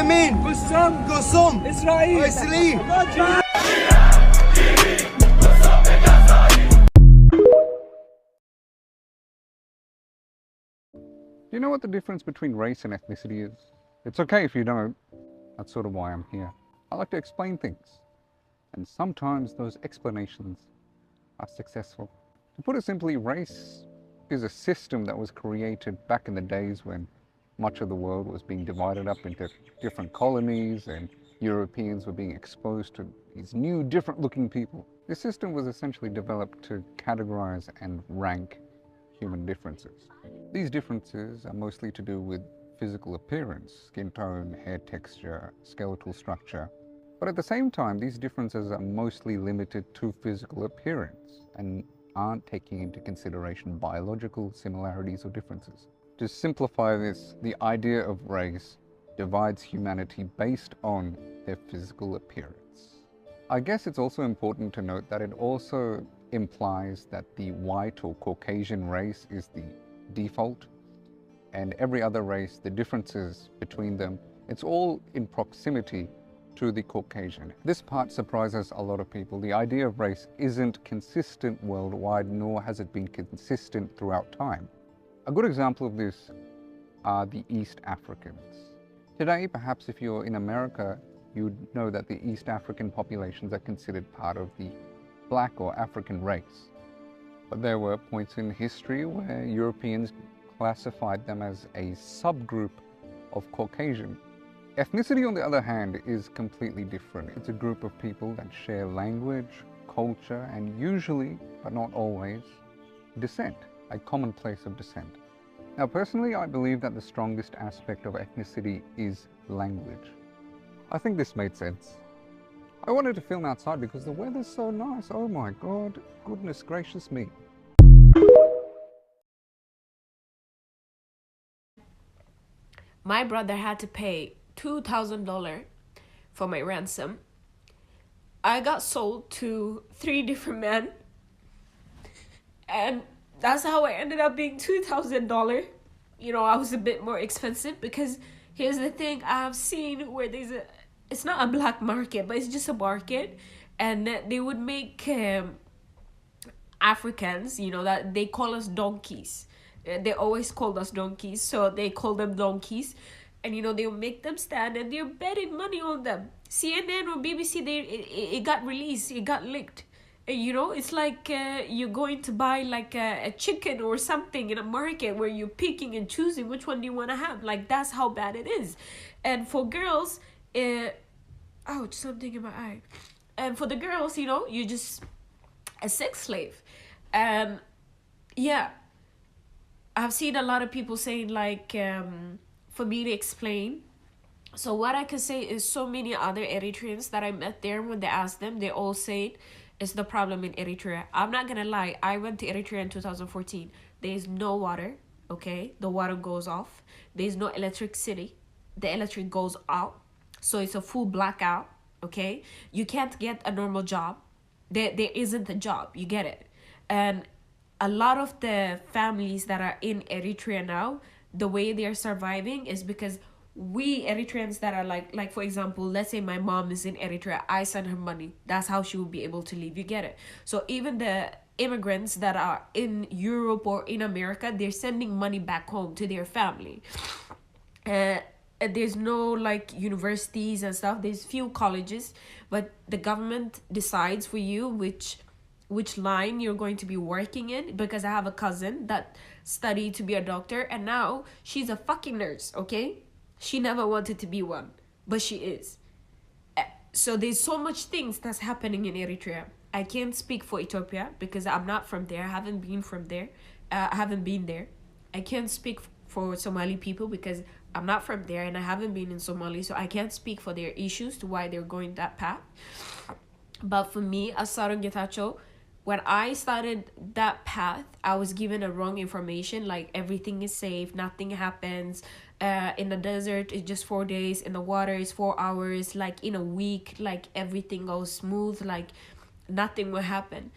يمين قسم إسرائيل إسرائيل. Do you know what the difference between race and ethnicity is? It's okay if you don't. That's sort of why I'm here. I like to explain things. And sometimes those explanations are successful. To put it simply, race is a system that was created back in the days when much of the world was being divided up into different colonies and Europeans were being exposed to these new, different looking people. This system was essentially developed to categorize and rank human differences. These differences are mostly to do with physical appearance, skin tone, hair texture, skeletal structure. But at the same time, these differences are mostly limited to physical appearance and aren't taking into consideration biological similarities or differences. To simplify this, the idea of race divides humanity based on their physical appearance. I guess it's also important to note that it also implies that the white or Caucasian race is the default, and every other race, the differences between them, it's all in proximity to the Caucasian. This part surprises a lot of people. The idea of race isn't consistent worldwide, nor has it been consistent throughout time. A good example of this are the East Africans. Today, perhaps if you're in America, you'd know that the East African populations are considered part of the Black or African race. But there were points in history where Europeans classified them as a subgroup of Caucasian. Ethnicity, on the other hand, is completely different. It's a group of people that share language, culture, and usually, but not always, descent, a common place of descent. Now, personally, I believe that the strongest aspect of ethnicity is language. I think this made sense. I wanted to film outside because the weather's so nice. Oh my God, goodness gracious me. My brother had to pay $2,000 for my ransom. I got sold to 3 different men, and that's how I ended up being $2,000. You know, I was a bit more expensive because here's the thing, I've seen where it's not a black market, but it's just a market, and they would make Africans, you know, that they call us donkeys. They always called us donkeys, so they call them donkeys. And, you know, they'll make them stand and they're betting money on them. CNN or BBC, it got released, it got leaked. You know, it's like you're going to buy like a chicken or something in a market where you're picking and choosing which one do you want to have. Like, that's how bad it is. And for girls, ouch, something in my eye. And for the girls, you know, you're just a sex slave. And yeah, I've seen a lot of people saying like, for me to explain. So what I can say is so many other Eritreans that I met there, when they asked them, they all say it's the problem in Eritrea. I'm not gonna lie, I went to Eritrea in 2014. There's no water, okay? The water goes off. There's no electricity. The electric goes out. So it's a full blackout, okay? You can't get a normal job. There isn't a job, you get it? And a lot of the families that are in Eritrea now, the way they are surviving is because we Eritreans that are like for example, let's say my mom is in Eritrea, I send her money. That's how she will be able to live, you get it? So even the immigrants that are in Europe or in America, they're sending money back home to their family. There's no like universities and stuff. There's few colleges, but the government decides for you which line you're going to be working in. Because I have a cousin that studied to be a doctor, and now she's a fucking nurse, okay? She never wanted to be one, but she is. So there's so much things that's happening in Eritrea. I can't speak for Ethiopia because I'm not from there. I haven't been from there. I haven't been there. I can't speak for Somali people because I'm not from there and I haven't been in Somalia. So I can't speak for their issues to why they're going that path. But for me, as Sarang Getachew, when I started that path, I was given a wrong information, like everything is safe, nothing happens. In the desert, it's just 4 days. In the water, it's 4 hours. Like in a week, like everything goes smooth, like nothing will happen.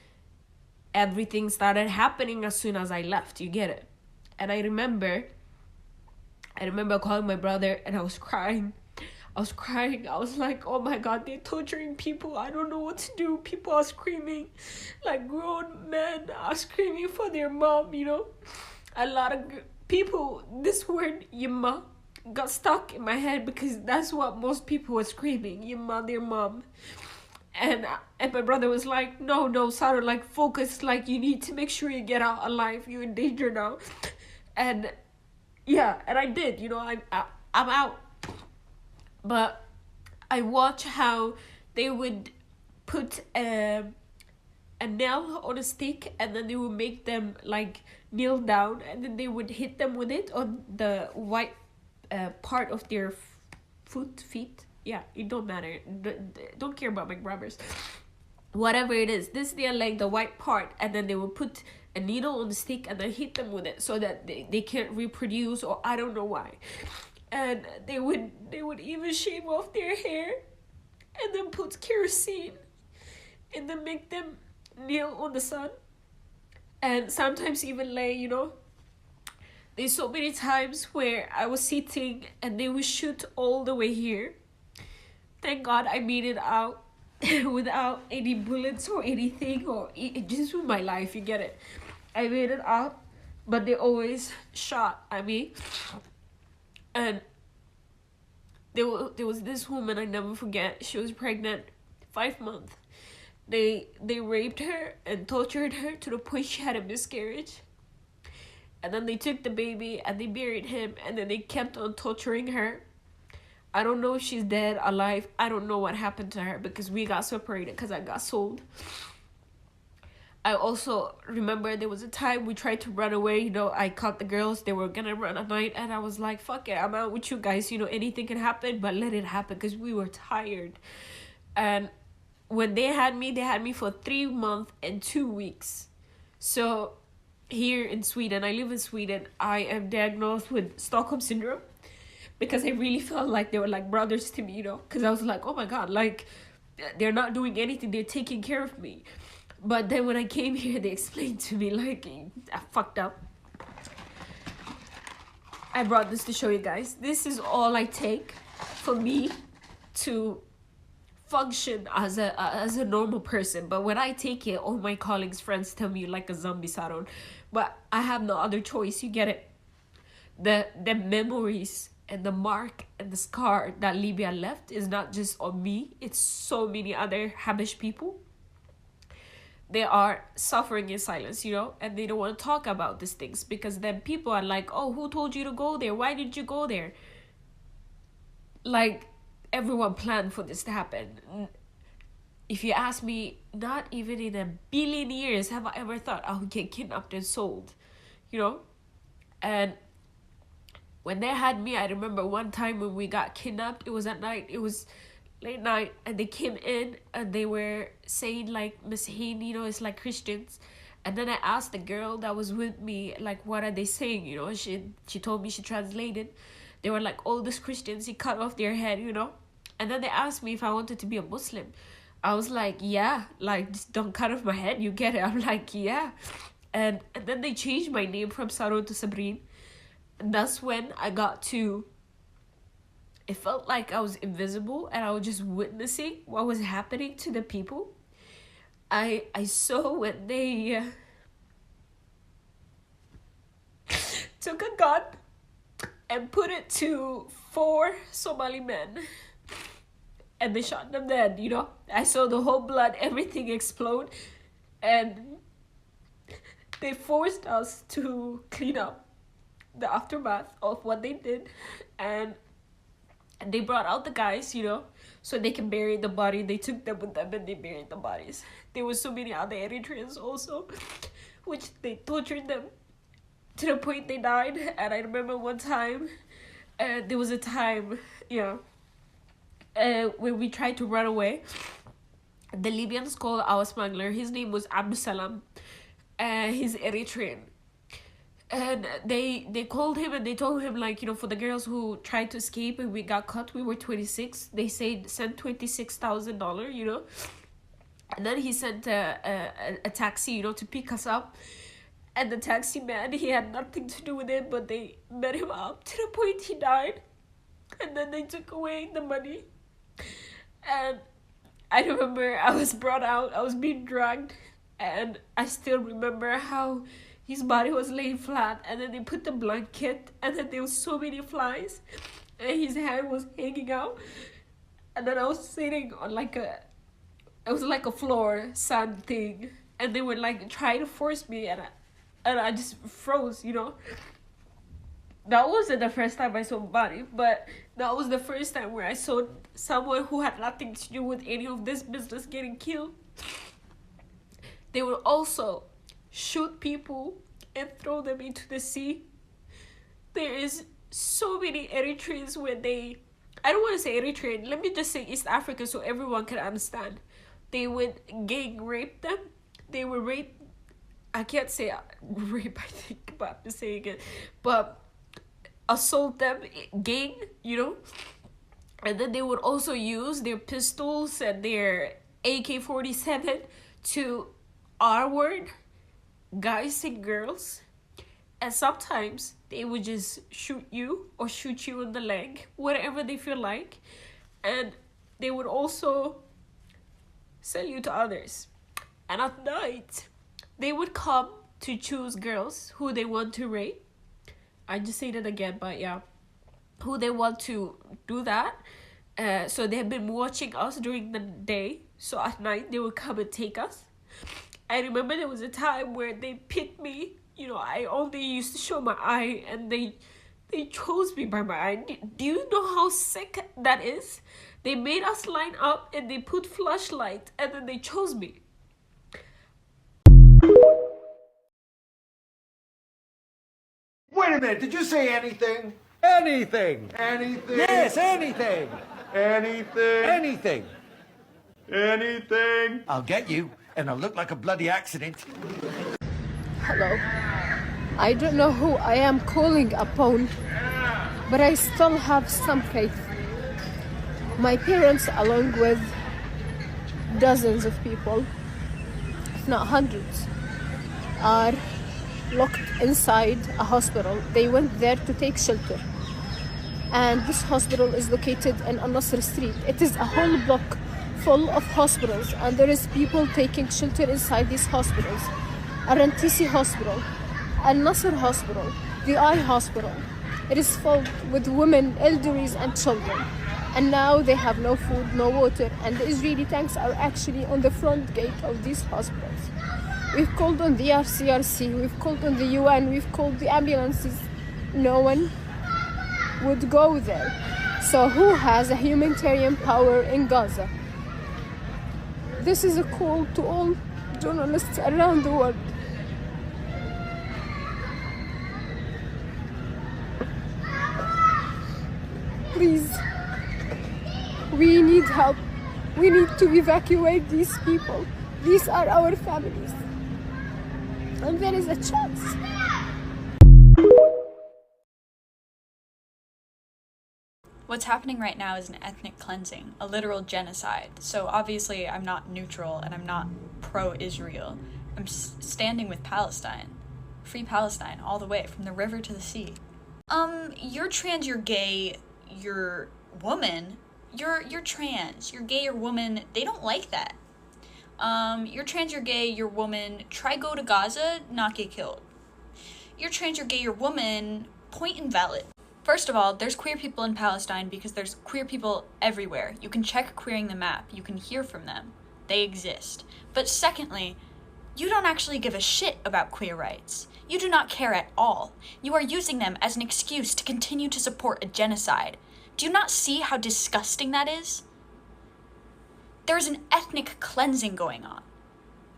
Everything started happening as soon as I left, you get it? And I remember calling my brother and I was crying. I was crying. I was like, oh my God, they're torturing people. I don't know what to do. People are screaming. Like, grown men are screaming for their mom, you know. A lot of people, this word, yimma, got stuck in my head because that's what most people were screaming. Yimma, their mom. And my brother was like, no, Sarah, like, focus. Like, you need to make sure you get out alive. You're in danger now. And yeah, and I did, you know, I'm out. But I watch how they would put a nail on a stick, and then they would make them like kneel down, and then they would hit them with it on the white part of their feet. Yeah, it don't matter. Don't care about my grammars. Whatever it is, this is their leg, the white part, and then they would put a needle on the stick and then hit them with it so that they can't reproduce, or I don't know why. And they would even shave off their hair and then put kerosene and then make them kneel on the sun and sometimes even lay, you know. There's so many times where I was sitting and they would shoot all the way here. Thank God I made it out without any bullets or anything, or just with my life, you get it. I made it out, but they always shot at me. And there was this woman I never forget. She was pregnant, 5 months. They raped her and tortured her to the point she had a miscarriage. And then they took the baby and they buried him, and then they kept on torturing her. I don't know if she's dead, alive. I don't know what happened to her because we got separated because I got sold. I also remember there was a time we tried to run away. You know, I caught the girls. They were gonna run at night, and I was like, fuck it, I'm out with you guys. You know, anything can happen, but let it happen because we were tired. And when they had me for 3 months and 2 weeks. So here in Sweden, I live in Sweden, I am diagnosed with Stockholm Syndrome because I really felt like they were like brothers to me, you know, because I was like, oh my God, like, they're not doing anything. They're taking care of me. But then when I came here, they explained to me, like, I fucked up. I brought this to show you guys. This is all I take for me to function as a normal person. But when I take it, all my colleagues, friends tell me you're like a zombie, Saron. But I have no other choice, you get it? The memories and the mark and the scar that Libya left is not just on me. It's so many other Habish people. They are suffering in silence, you know, and they don't want to talk about these things because then people are like, oh, who told you to go there? Why did you go there? Like, everyone planned for this to happen. If you ask me, not even in a billion years have I ever thought I would get kidnapped and sold, you know. And when they had me, I remember one time when we got kidnapped, it was at night, it was late night, and they came in and they were saying like Masihin, you know, it's like Christians. And then I asked the girl that was with me, like, what are they saying, you know? She told me, she translated. They were like, all these Christians, he cut off their head, you know. And then they asked me if I wanted to be a Muslim. I was like, yeah, like, just don't cut off my head, you get it? I'm like, yeah. And then they changed my name from Saron to Sabrine. And that's when I got to, it felt like I was invisible and I was just witnessing what was happening to the people. I saw when they took a gun and put it to 4 Somali men and they shot them dead, you know. I saw the whole blood, everything explode, and they forced us to clean up the aftermath of what they did, and they brought out the guys, you know, so they can bury the body. They took them with them and they buried the bodies. There were so many other Eritreans also, which they tortured them to the point they died. And I remember one time, there was a time, when we tried to run away. The Libyans called our smuggler, his name was Abdusalam, he's Eritrean. And they called him and they told him, like, you know, for the girls who tried to escape and we got caught, we were 26. They said send $26,000, you know. And then he sent a taxi, you know, to pick us up. And the taxi man, he had nothing to do with it, but they met him up to the point he died. and then they took away the money. And I remember I was brought out, I was being dragged, and I still remember how his body was laying flat, and then they put the blanket, and then there was so many flies, and his hand was hanging out, and then I was sitting on it was like a floor sand thing, and they were like trying to force me, and I just froze, you know. That wasn't the first time I saw a body, but that was the first time where I saw someone who had nothing to do with any of this business getting killed. They would also shoot people and throw them into the sea. There is so many Eritreans where I don't want to say Eritrean, let me just say East Africa so everyone can understand. They would gang rape them. They would rape, I can't say rape, I think, but I'm saying it, but assault them, gang, you know. And then they would also use their pistols and their AK-47 to R-word guys and girls. And sometimes they would just shoot you or shoot you in the leg, whatever they feel like. And they would also sell you to others. And at night, they would come to choose girls who they want to rape. I just say that again, but yeah, who they want to do that. So they have been watching us during the day, so at night they would come and take us. I remember there was a time where they picked me, you know, I only used to show my eye, and they chose me by my eye. Do you know how sick that is? They made us line up and they put flashlight, and then they chose me. Wait a minute, did you say anything? Anything. Anything? Yes, anything. Anything? Anything. Anything? I'll get you, and I'll look like a bloody accident. Hello. I don't know who I am calling upon, but I still have some faith. My parents, along with dozens of people, if not hundreds, are locked inside a hospital. They went there to take shelter. And this hospital is located in Al-Nasr Street. It is a whole block full of hospitals, and there is people taking shelter inside these hospitals. Arantisi Hospital, Al-Nasr Hospital, the Eye Hospital. It is filled with women, elderlies, and children. And now they have no food, no water, and the Israeli tanks are actually on the front gate of these hospitals. We've called on the RCRC, we've called on the UN, we've called the ambulances. No one would go there. So who has a humanitarian power in Gaza? This is a call to all journalists around the world. Please, we need help. We need to evacuate these people. These are our families. And there is a chance. What's happening right now is an ethnic cleansing, a literal genocide. So obviously I'm not neutral and I'm not pro-Israel. I'm standing with Palestine. Free Palestine all the way, from the river to the sea. You're trans, you're gay, you're woman. You're trans, you're gay, you're woman. They don't like that. You're trans, you're gay, you're woman. Try go to Gaza, not get killed. You're trans, you're gay, you're woman. Point invalid. First of all, there's queer people in Palestine because there's queer people everywhere. You can check Queering the Map. You can hear from them. They exist. But secondly, you don't actually give a shit about queer rights. You do not care at all. You are using them as an excuse to continue to support a genocide. Do you not see how disgusting that is? There's an ethnic cleansing going on.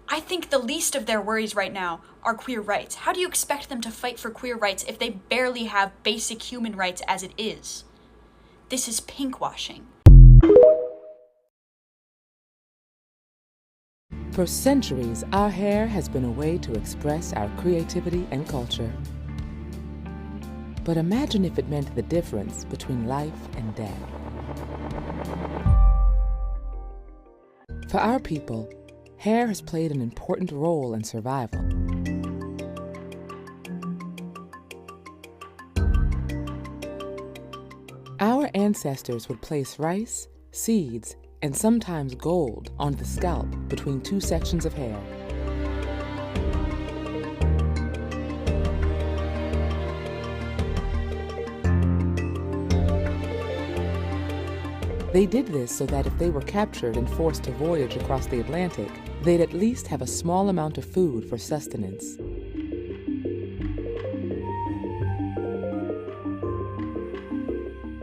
I think the least of their worries right now are queer rights. How do you expect them to fight for queer rights if they barely have basic human rights as it is? This is pinkwashing. For centuries, our hair has been a way to express our creativity and culture. But imagine if it meant the difference between life and death. For our people, hair has played an important role in survival. Our ancestors would place rice, seeds, and sometimes gold on the scalp between two sections of hair. They did this so that if they were captured and forced to voyage across the Atlantic, they'd at least have a small amount of food for sustenance.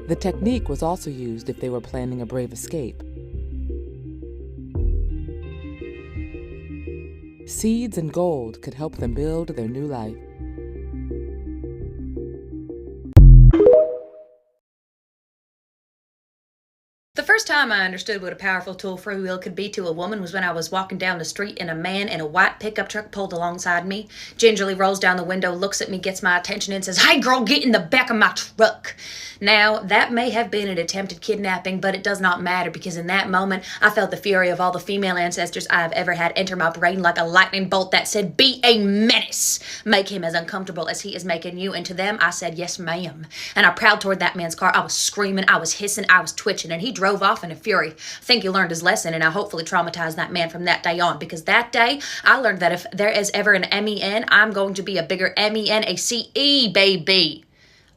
The technique was also used if they were planning a brave escape. Seeds and gold could help them build their new life. The first time I understood what a powerful tool free will could be to a woman was when I was walking down the street and a man in a white pickup truck pulled alongside me, gingerly rolls down the window, looks at me, gets my attention and says, "Hey girl, get in the back of my truck." Now, that may have been an attempted kidnapping, but it does not matter because in that moment, I felt the fury of all the female ancestors I have ever had enter my brain like a lightning bolt that said, "Be a menace. Make him as uncomfortable as he is making you." And to them, I said, "Yes, ma'am." And I prowled toward that man's car. I was screaming, I was hissing, I was twitching, and he drove off in a fury. I think he learned his lesson, and I hopefully traumatized that man from that day on, because that day, I learned that if there is ever an MEN, I'm going to be a bigger MENACE, baby.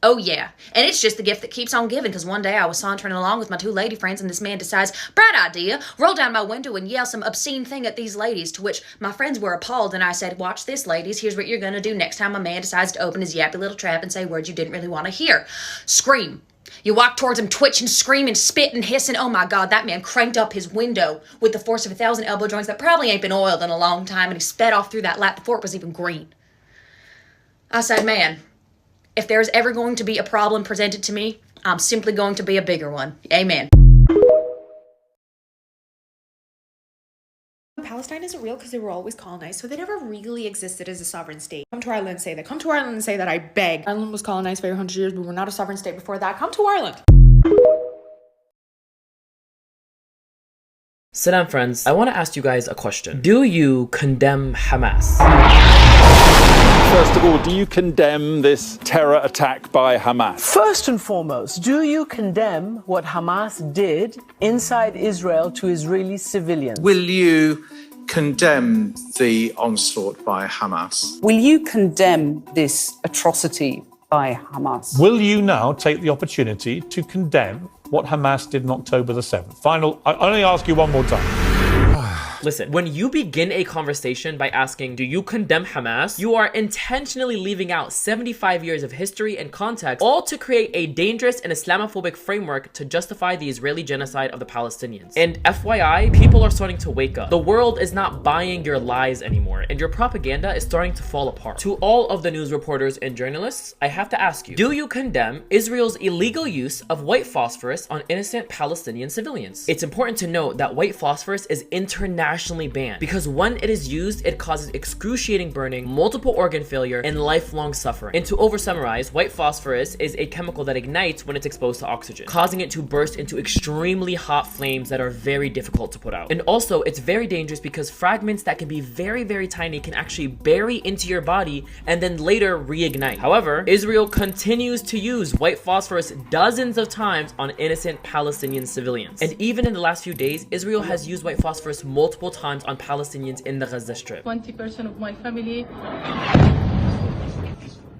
Oh yeah, and it's just the gift that keeps on giving, because one day I was sauntering along with my two lady friends and this man decides, bright idea, roll down my window and yell some obscene thing at these ladies, to which my friends were appalled, and I said, "Watch this, ladies, here's what you're gonna do next time a man decides to open his yappy little trap and say words you didn't really want to hear. Scream." You walk towards him, twitching, screaming, spitting, hissing. Oh my God, that man cranked up his window with the force of 1,000 elbow joints that probably ain't been oiled in a long time, and he sped off through that lap before it was even green. I said, man, if there's ever going to be a problem presented to me, I'm simply going to be a bigger one. Amen. Palestine isn't real because they were always colonized, so they never really existed as a sovereign state. Come to Ireland and say that. Come to Ireland and say that, I beg. Ireland was colonized for 100 years, but we're not a sovereign state before that. Come to Ireland. Sit down, friends. I want to ask you guys a question. Do you condemn Hamas? First of all, do you condemn this terror attack by Hamas? First and foremost, do you condemn what Hamas did inside Israel to Israeli civilians? Will you condemn the onslaught by Hamas? Will you condemn this atrocity by Hamas? Will you now take the opportunity to condemn what Hamas did on October the 7th? I only ask you one more time. Listen, when you begin a conversation by asking, do you condemn Hamas? You are intentionally leaving out 75 years of history and context, all to create a dangerous and Islamophobic framework to justify the Israeli genocide of the Palestinians. And FYI, people are starting to wake up. The world is not buying your lies anymore, and your propaganda is starting to fall apart. To all of the news reporters and journalists, I have to ask you, do you condemn Israel's illegal use of white phosphorus on innocent Palestinian civilians? It's important to note that white phosphorus is internationally banned because when it is used, it causes excruciating burning, multiple organ failure, and lifelong suffering. And to oversummarize, white phosphorus is a chemical that ignites when it's exposed to oxygen, causing it to burst into extremely hot flames that are very difficult to put out. And also, it's very dangerous because fragments that can be very, very tiny can actually bury into your body and then later reignite. However, Israel continues to use white phosphorus dozens of times on innocent Palestinian civilians. And even in the last few days, Israel has used white phosphorus multiple times on Palestinians in the Gaza Strip. 20% of my family.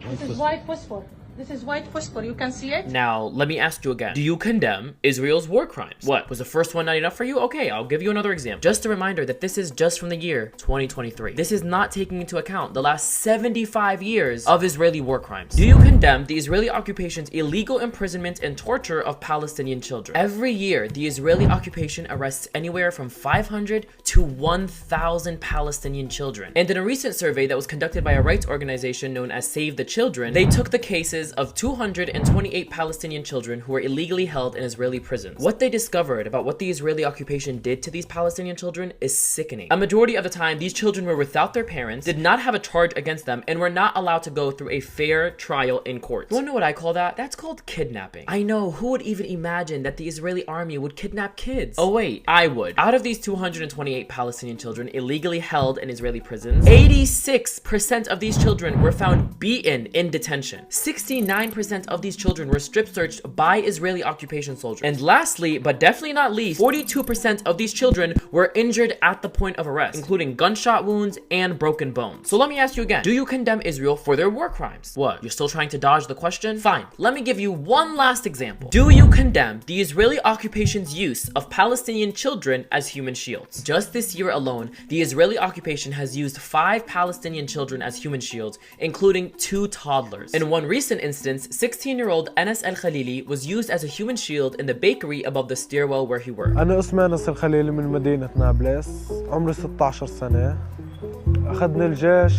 This is white phosphor. This is white phosphor. You can see it. Now, let me ask you again. Do you condemn Israel's war crimes? What, was the first one not enough for you? Okay, I'll give you another example. Just a reminder that this is just from the year 2023. This is not taking into account the last 75 years of Israeli war crimes. Do you condemn the Israeli occupation's illegal imprisonment and torture of Palestinian children? Every year, the Israeli occupation arrests anywhere from 500 to 1,000 Palestinian children. And in a recent survey that was conducted by a rights organization known as Save the Children, they took the cases of 228 Palestinian children who were illegally held in Israeli prisons. What they discovered about what the Israeli occupation did to these Palestinian children is sickening. A majority of the time, these children were without their parents, did not have a charge against them, and were not allowed to go through a fair trial in court. You wanna know what I call that? That's called kidnapping. I know, who would even imagine that the Israeli army would kidnap kids? Oh wait, I would. Out of these 228 Palestinian children illegally held in Israeli prisons, 86% of these children were found beaten in detention. 16 79% of these children were strip searched by Israeli occupation soldiers. And lastly, but definitely not least, 42% of these children were injured at the point of arrest, including gunshot wounds and broken bones. So let me ask you again, do you condemn Israel for their war crimes? What, you're still trying to dodge the question? Fine, let me give you one last example. Do you condemn the Israeli occupation's use of Palestinian children as human shields? Just this year alone, the Israeli occupation has used 5 Palestinian children as human shields, including 2 toddlers. In one recent instance, 16-year-old Anas al-Khalili was used as a human shield in the bakery above the stairwell where he worked. أنا اسمي أنس الخليلي من مدينة نابلس، عمري 16 سنة. أخذني الجيش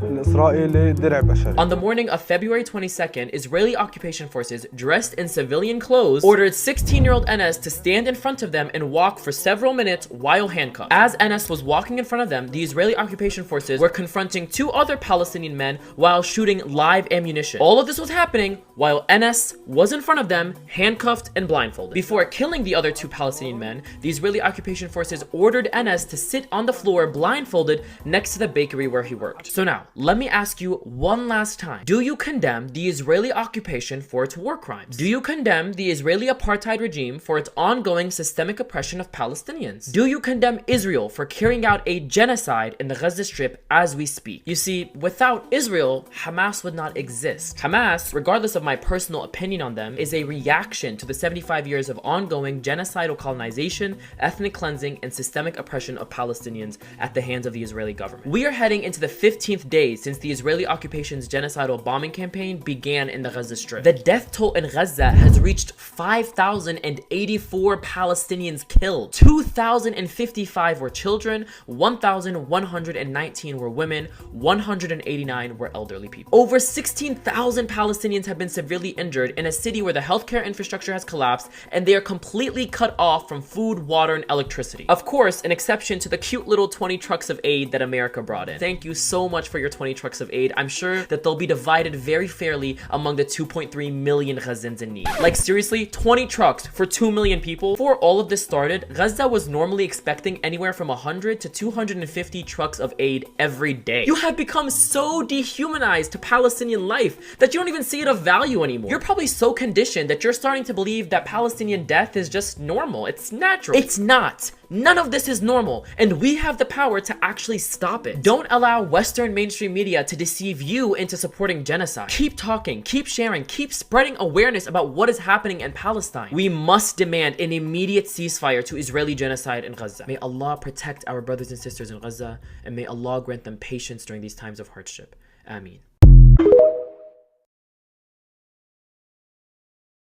الإسرائيلي درع بشري. On the morning of February 22nd, Israeli occupation forces, dressed in civilian clothes, ordered 16-year-old Enes to stand in front of them and walk for several minutes while handcuffed. As Enes was walking in front of them, the Israeli occupation forces were confronting 2 other Palestinian men while shooting live ammunition. All of this was happening while Enes was in front of them, handcuffed and blindfolded. Before killing the other 2 Palestinian men, the Israeli occupation forces ordered Enes to sit on the floor blindfolded next to the bakery where he worked. So now, let me ask you one last time. Do you condemn the Israeli occupation for its war crimes? Do you condemn the Israeli apartheid regime for its ongoing systemic oppression of Palestinians? Do you condemn Israel for carrying out a genocide in the Gaza Strip as we speak? You see, without Israel, Hamas would not exist. Hamas, regardless of my personal opinion on them, is a reaction to the 75 years of ongoing genocidal colonization, ethnic cleansing, and systemic oppression of Palestinians at the hands of the Israeli government. We are heading into the 15th day since the Israeli occupation's genocidal bombing campaign began in the Gaza Strip. The death toll in Gaza has reached 5,084 Palestinians killed. 2,055 were children, 1,119 were women, 189 were elderly people. Over 16,000 Palestinians have been severely injured in a city where the healthcare infrastructure has collapsed and they are completely cut off from food, water, and electricity. Of course, an exception to the cute little 20 trucks of aid that America brought in. Thank you so much for your 20 trucks of aid. I'm sure that they'll be divided very fairly among the 2.3 million Gazans in need. Like seriously, 20 trucks for 2 million people? Before all of this started, Gaza was normally expecting anywhere from 100 to 250 trucks of aid every day. You have become so dehumanized to Palestinian life that you don't even see it of value anymore. You're probably so conditioned that you're starting to believe that Palestinian death is just normal. It's natural. It's not. None of this is normal, and we have the power to actually stop it. Don't allow Western mainstream media to deceive you into supporting genocide. Keep talking, keep sharing, keep spreading awareness about what is happening in Palestine. We must demand an immediate ceasefire to Israeli genocide in Gaza. May Allah protect our brothers and sisters in Gaza, and may Allah grant them patience during these times of hardship. Ameen.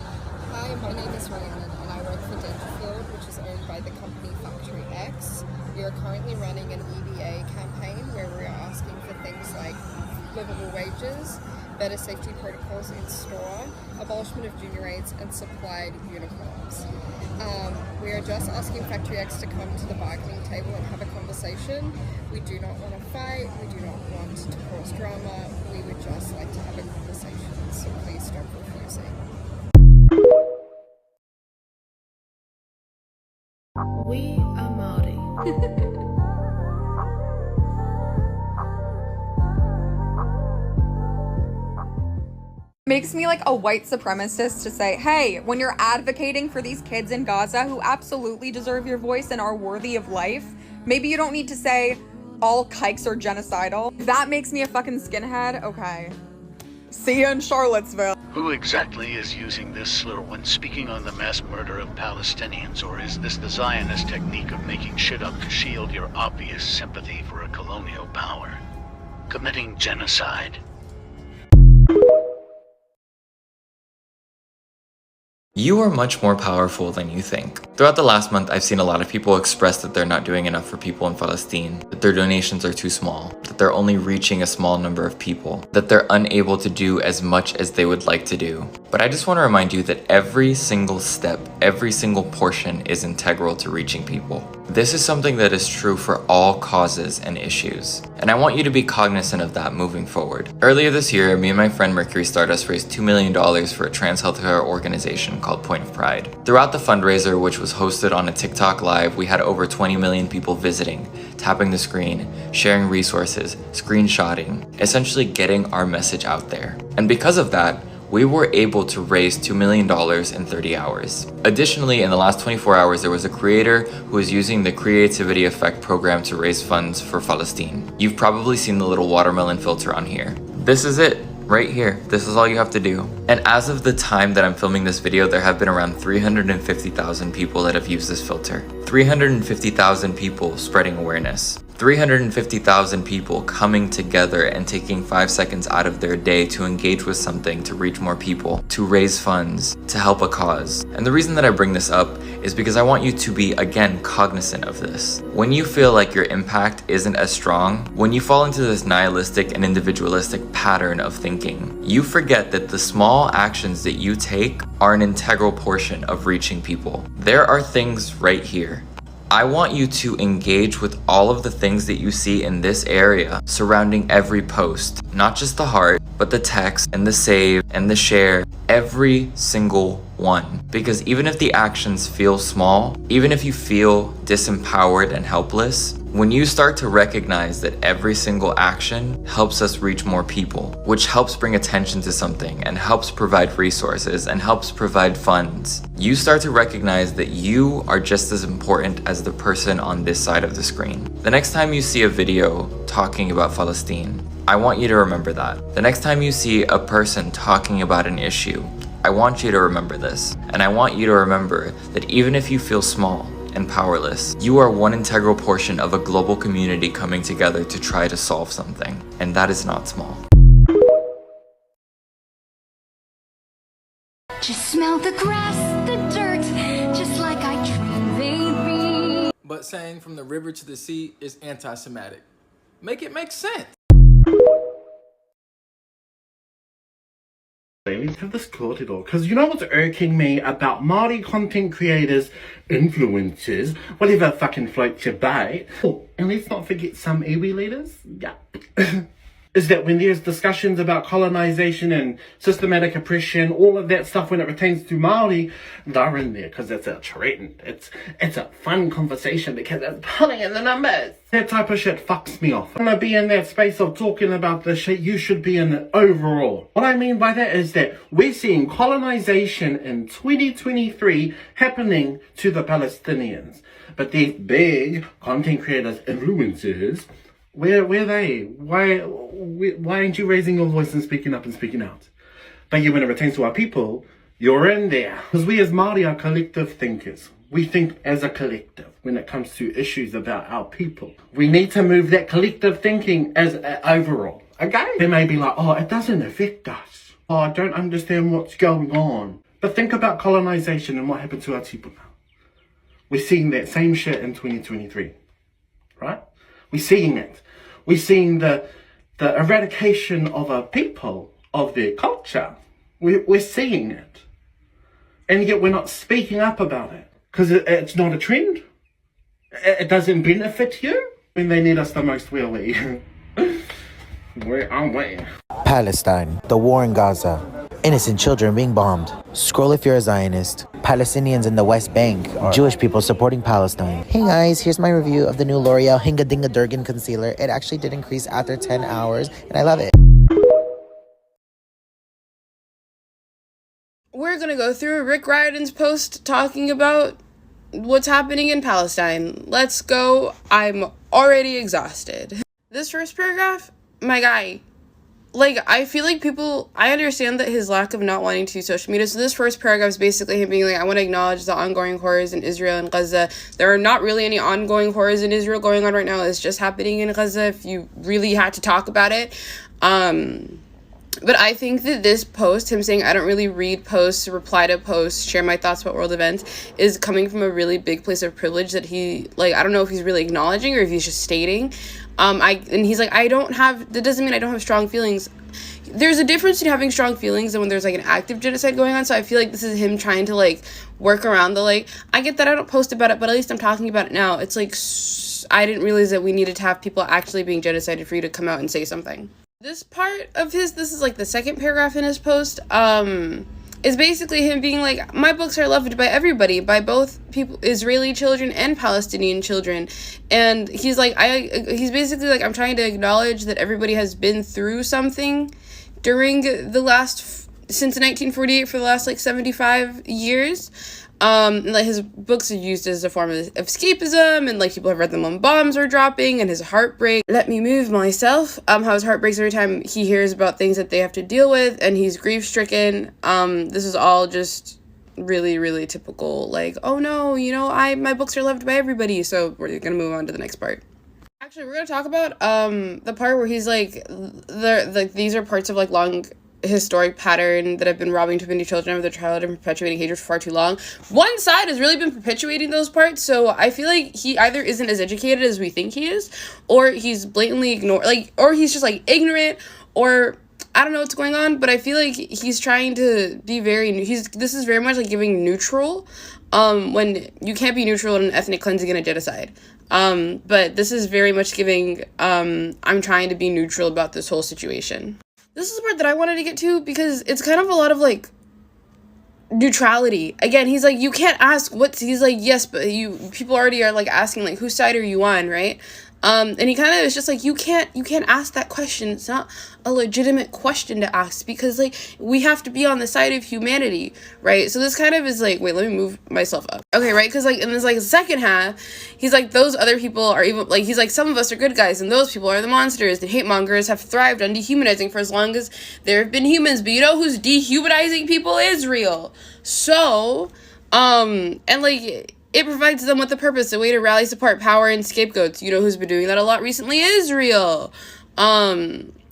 Hi, my name is Rhiannon and I work for Dentalfield, which is owned by the company Factory X. We are currently running an EBA campaign where we are asking for things like livable wages, better safety protocols in store, abolishment of junior rates, and supplied uniforms. We are just asking Factory X to come to the bargaining table and have a conversation. We do not want to fight, we do not want to cause drama, we would just like to have a conversation, so please stop refusing. We are Maori. Makes me like a white supremacist to say, hey, when you're advocating for these kids in Gaza who absolutely deserve your voice and are worthy of life, maybe you don't need to say all kikes are genocidal. If that makes me a fucking skinhead, okay. See you in Charlottesville. Who exactly is using this little one speaking on the mass murder of Palestinians, or is this the Zionist technique of making shit up to shield your obvious sympathy for a colonial power? Committing genocide. You are much more powerful than you think. Throughout the last month, I've seen a lot of people express that they're not doing enough for people in Palestine, that their donations are too small, that they're only reaching a small number of people, that they're unable to do as much as they would like to do. But I just want to remind you that every single step, every single portion is integral to reaching people. This is something that is true for all causes and issues, and I want you to be cognizant of that moving forward. Earlier this year, me and my friend Mercury Stardust raised $2 million for a trans healthcare organization called Point of Pride. Throughout the fundraiser, which was hosted on a TikTok live, we had over 20 million people visiting, tapping the screen, sharing resources, screenshotting, essentially getting our message out there. And because of that, we were able to raise $2 million in 30 hours. Additionally, in the last 24 hours, there was a creator who was using the Creativity Effect program to raise funds for Palestine. You've probably seen the little watermelon filter on here. This is it. Right here. This is all you have to do. And as of the time that I'm filming this video, there have been around 350,000 people that have used this filter. 350,000 people spreading awareness. 350,000 people coming together and taking 5 seconds out of their day to engage with something, to reach more people, to raise funds, to help a cause. And the reason that I bring this up is because I want you to be, again, cognizant of this. When you feel like your impact isn't as strong, when you fall into this nihilistic and individualistic pattern of thinking, you forget that the small actions that you take are an integral portion of reaching people. There are things right here. I want you to engage with all of the things that you see in this area surrounding every post, not just the heart, but the text and the save and the share, every single one. Because even if the actions feel small, even if you feel disempowered and helpless, when you start to recognize that every single action helps us reach more people, which helps bring attention to something and helps provide resources and helps provide funds, you start to recognize that you are just as important as the person on this side of the screen. The next time you see a video talking about Palestine, I want you to remember that. The next time you see a person talking about an issue, I want you to remember this. And I want you to remember that even if you feel small and powerless, you are one integral portion of a global community coming together to try to solve something. And that is not small. Just smell the grass, the dirt, just like I dreamed they'd be. But saying from the river to the sea is anti-Semitic. Make it make sense. We have this sorted all, because you know what's irking me about Māori content creators, influencers, whatever fucking floats your boat. Oh, and let's not forget some iwi leaders. Yeah. Is that when there's discussions about colonization and systematic oppression, all of that stuff when it pertains to Māori, they're in there because it's a trend. It's a fun conversation because it's pulling in the numbers. That type of shit fucks me off. I want to be in that space of talking about the shit you should be in overall. What I mean by that is that we're seeing colonization in 2023 happening to the Palestinians. But these big content creators, influencers, where are they? Why aren't you raising your voice and speaking up and speaking out? But when it pertains to our people, you're in there. Because we as Māori are collective thinkers. We think as a collective when it comes to issues about our people. We need to move that collective thinking as overall. Okay? They may be like, oh, it doesn't affect us. Oh, I don't understand what's going on. But think about colonization and what happened to our people now. We're seeing that same shit in 2023. Right? We're seeing it. We're seeing the eradication of our people, of their culture. We're seeing it. And yet we're not speaking up about it. Because it's not a trend. It doesn't benefit you. When they need us the most, where are we? Where are we? Palestine, the war in Gaza, innocent children being bombed. Scroll if you're a Zionist. Palestinians in the West Bank, Jewish people supporting Palestine. Hey guys, here's my review of the new L'Oreal Hinga Dinga Durgan concealer. It actually did increase after 10 hours, and I love it. We're gonna go through Rick Riordan's post talking about what's happening in Palestine. Let's go. I'm already exhausted. This first paragraph, my guy, like, I feel like I understand that his lack of not wanting to use social media. So this first paragraph is basically him being like, I want to acknowledge the ongoing horrors in Israel and Gaza. There are not really any ongoing horrors in Israel going on right now. It's just happening in Gaza if you really had to talk about it. But I think that this post, him saying, I don't really read posts, reply to posts, share my thoughts about world events, is coming from a really big place of privilege that he, like, I don't know if he's really acknowledging or if he's just stating. And he's like, that doesn't mean I don't have strong feelings. There's a difference in having strong feelings and when there's, like, an active genocide going on. So I feel like this is him trying to, like, work around the, like, I get that I don't post about it, but at least I'm talking about it now. It's like, I didn't realize that we needed to have people actually being genocided for you to come out and say something. This part of this is like the second paragraph in his post, is basically him being like, my books are loved by everybody, by both people, Israeli children and Palestinian children. And he's like, he's basically like, I'm trying to acknowledge that everybody has been through something during the last since 1948 for the last like 75 years. And, like, his books are used as a form of escapism, and like people have read them when bombs are dropping, and his heartbreak. Let me move myself. How his heart breaks every time he hears about things that they have to deal with, and he's grief stricken. This is all just really, really typical. Like, oh no, you know, my books are loved by everybody. So we're gonna move on to the next part. Actually, we're gonna talk about the part where he's like, these are parts of like long historic pattern that have been robbing too many children of their childhood and perpetuating hatred for far too long. One side has really been perpetuating those parts, so I feel like he either isn't as educated as we think he is, or he's blatantly or he's just like ignorant, or I don't know what's going on, but I feel like he's trying to be this is very much like giving neutral, when you can't be neutral in an ethnic cleansing and a genocide. But this is very much giving, I'm trying to be neutral about this whole situation. This is the part that I wanted to get to because it's kind of a lot of like neutrality. Again, he's like, you can't ask he's like, yes, but people already are like asking like, whose side are you on, right? And he kind of is just like, you can't ask that question. It's not a legitimate question to ask because like we have to be on the side of humanity, right? So this kind of is like, wait, let me move myself up. Okay, right? Because like in this like second half, he's like, those other people are even like, he's like, some of us are good guys and those people are the monsters. The hate mongers have thrived on dehumanizing for as long as there have been humans. But you know who's dehumanizing people? Israel. So, and like, it provides them with a purpose, a way to rally support, power, and scapegoats. You know who's been doing that a lot recently? Israel.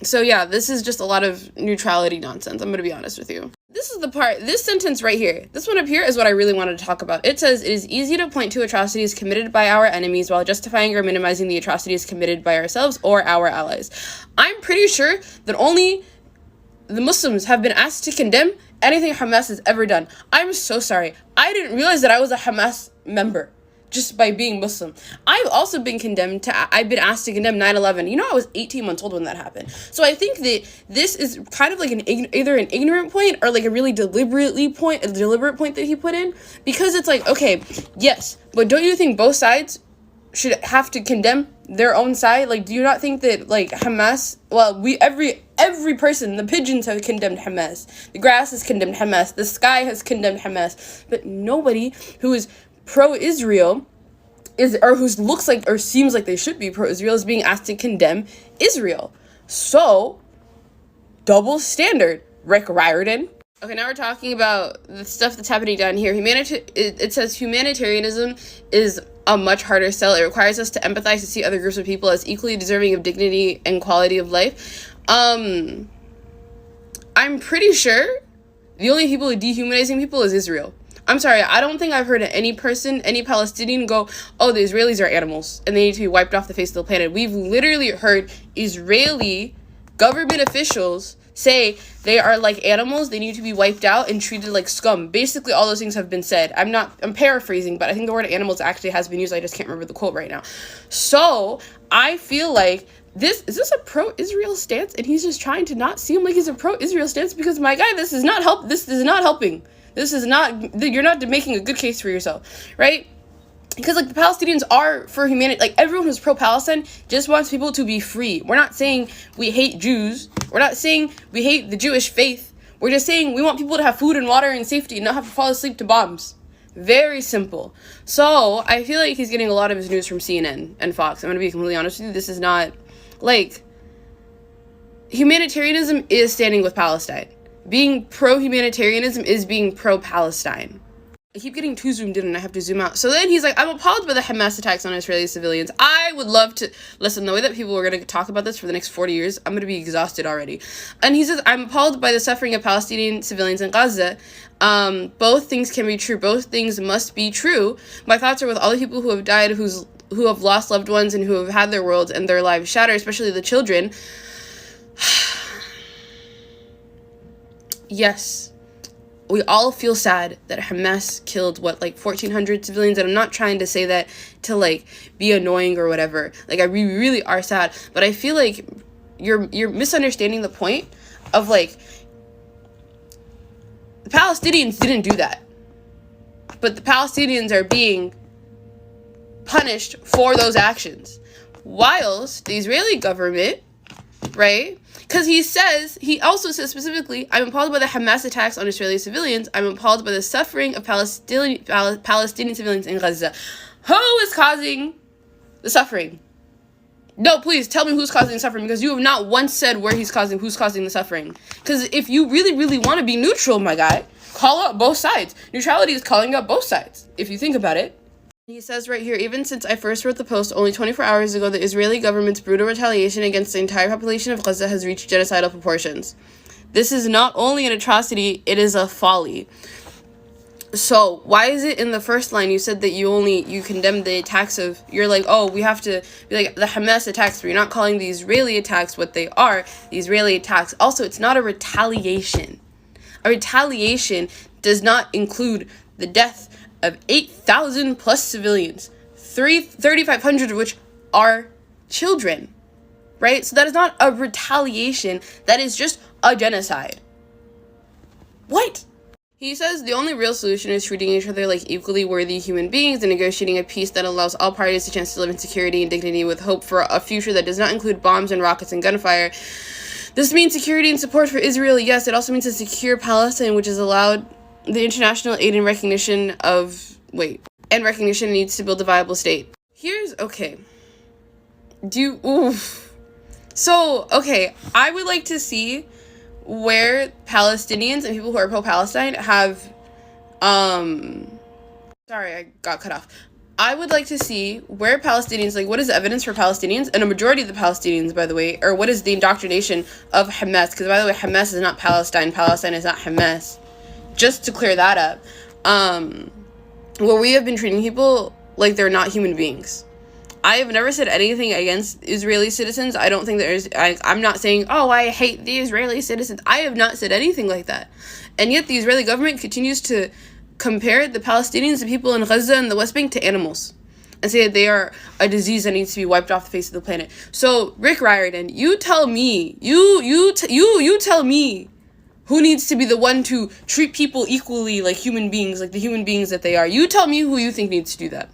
So yeah, this is just a lot of neutrality nonsense. I'm going to be honest with you. This is the part, this sentence right here, this one up here is what I really wanted to talk about. It says, it is easy to point to atrocities committed by our enemies while justifying or minimizing the atrocities committed by ourselves or our allies. I'm pretty sure that only the Muslims have been asked to condemn anything Hamas has ever done. I'm so sorry. I didn't realize that I was a Hamas member just by being Muslim. I've also been I've been asked to condemn 9/11. You know, I was 18 months old when that happened. So I think that this is kind of like either an ignorant point or like a really deliberate point that he put in, because it's like, okay, yes, but don't you think both sides should have to condemn their own side? Like, do you not think that like Hamas, well, every person, the pigeons have condemned Hamas, the grass has condemned Hamas, the sky has condemned Hamas, but nobody who is pro-Israel or who looks like or seems like they should be pro-Israel is being asked to condemn Israel. So, double standard, Rick Riordan. Okay, now we're talking about the stuff that's happening down here. It says humanitarianism is a much harder sell. It requires us to empathize, to see other groups of people as equally deserving of dignity and quality of life. I'm pretty sure the only people who are dehumanizing people is Israel. I'm sorry, I don't think I've heard any Palestinian go, oh, the Israelis are animals and they need to be wiped off the face of the planet. We've literally heard Israeli government officials say they are like animals, they need to be wiped out and treated like scum. Basically, all those things have been said. I'm paraphrasing, but I think the word animals actually has been used. I just can't remember the quote right now. So, I feel like is this a pro-Israel stance? And he's just trying to not seem like he's a pro-Israel stance because, my guy, this is not helping. You're not making a good case for yourself, right? Because, like, the Palestinians are for humanity. Like, everyone who's pro-Palestine just wants people to be free. We're not saying we hate Jews. We're not saying we hate the Jewish faith. We're just saying we want people to have food and water and safety and not have to fall asleep to bombs. Very simple. So, I feel like he's getting a lot of his news from CNN and Fox. I'm going to be completely honest with you. This is not, like, humanitarianism is standing with Palestine. Being pro-humanitarianism is being pro-Palestine. I keep getting too zoomed in and I have to zoom out. So then he's like, I'm appalled by the Hamas attacks on Israeli civilians. I would love to, listen, the way that people are going to talk about this for the next 40 years, I'm going to be exhausted already. And he says, I'm appalled by the suffering of Palestinian civilians in Gaza. Both things can be true. Both things must be true. My thoughts are with all the people who have died, who have lost loved ones and who have had their worlds and their lives shattered, especially the children. Yes, we all feel sad that Hamas killed, 1,400 civilians, and I'm not trying to say that to, be annoying or whatever. We really are sad, but I feel like you're misunderstanding the point of, the Palestinians didn't do that, but the Palestinians are being punished for those actions, whilst the Israeli government, right, Because he also says specifically, I'm appalled by the Hamas attacks on Israeli civilians. I'm appalled by the suffering of Palestinian civilians in Gaza. Who is causing the suffering? No, please tell me who's causing the suffering, because you have not once said who's causing the suffering. Because if you really, really want to be neutral, my guy, call out both sides. Neutrality is calling out both sides, if you think about it. He says right here, even since I first wrote the post only 24 hours ago, the Israeli government's brutal retaliation against the entire population of Gaza has reached genocidal proportions. This is not only an atrocity, it is a folly. So why is it in the first line you said that you condemned the attacks of, you're like, oh, we have to be like the Hamas attacks, but you're not calling the Israeli attacks what they are, the Israeli attacks. Also, it's not a retaliation. A retaliation does not include the death of 8,000 plus civilians, 3,500 of which are children, right? So that is not a retaliation. That is just a genocide. What? He says the only real solution is treating each other like equally worthy human beings and negotiating a peace that allows all parties a chance to live in security and dignity with hope for a future that does not include bombs and rockets and gunfire. This means security and support for Israel, yes. It also means a secure Palestine, which has allowed the international aid and recognition needs to build a viable state. I would like to see where Palestinians and people who are pro-Palestine have, sorry, I got cut off. I would like to see where Palestinians, like, what is the evidence for Palestinians, and a majority of the Palestinians, by the way, or what is the indoctrination of Hamas, because, by the way, Hamas is not Palestine is not Hamas, just to clear that up, where we have been treating people like they're not human beings. I have never said anything against Israeli citizens. I don't think I'm not saying, oh, I hate the Israeli citizens. I have not said anything like that. And yet the Israeli government continues to compare the Palestinians, the people in Gaza and the West Bank, to animals and say that they are a disease that needs to be wiped off the face of the planet. So, Rick Riordan, you tell me, you tell me who needs to be the one to treat people equally like human beings, like the human beings that they are. You tell me who you think needs to do that.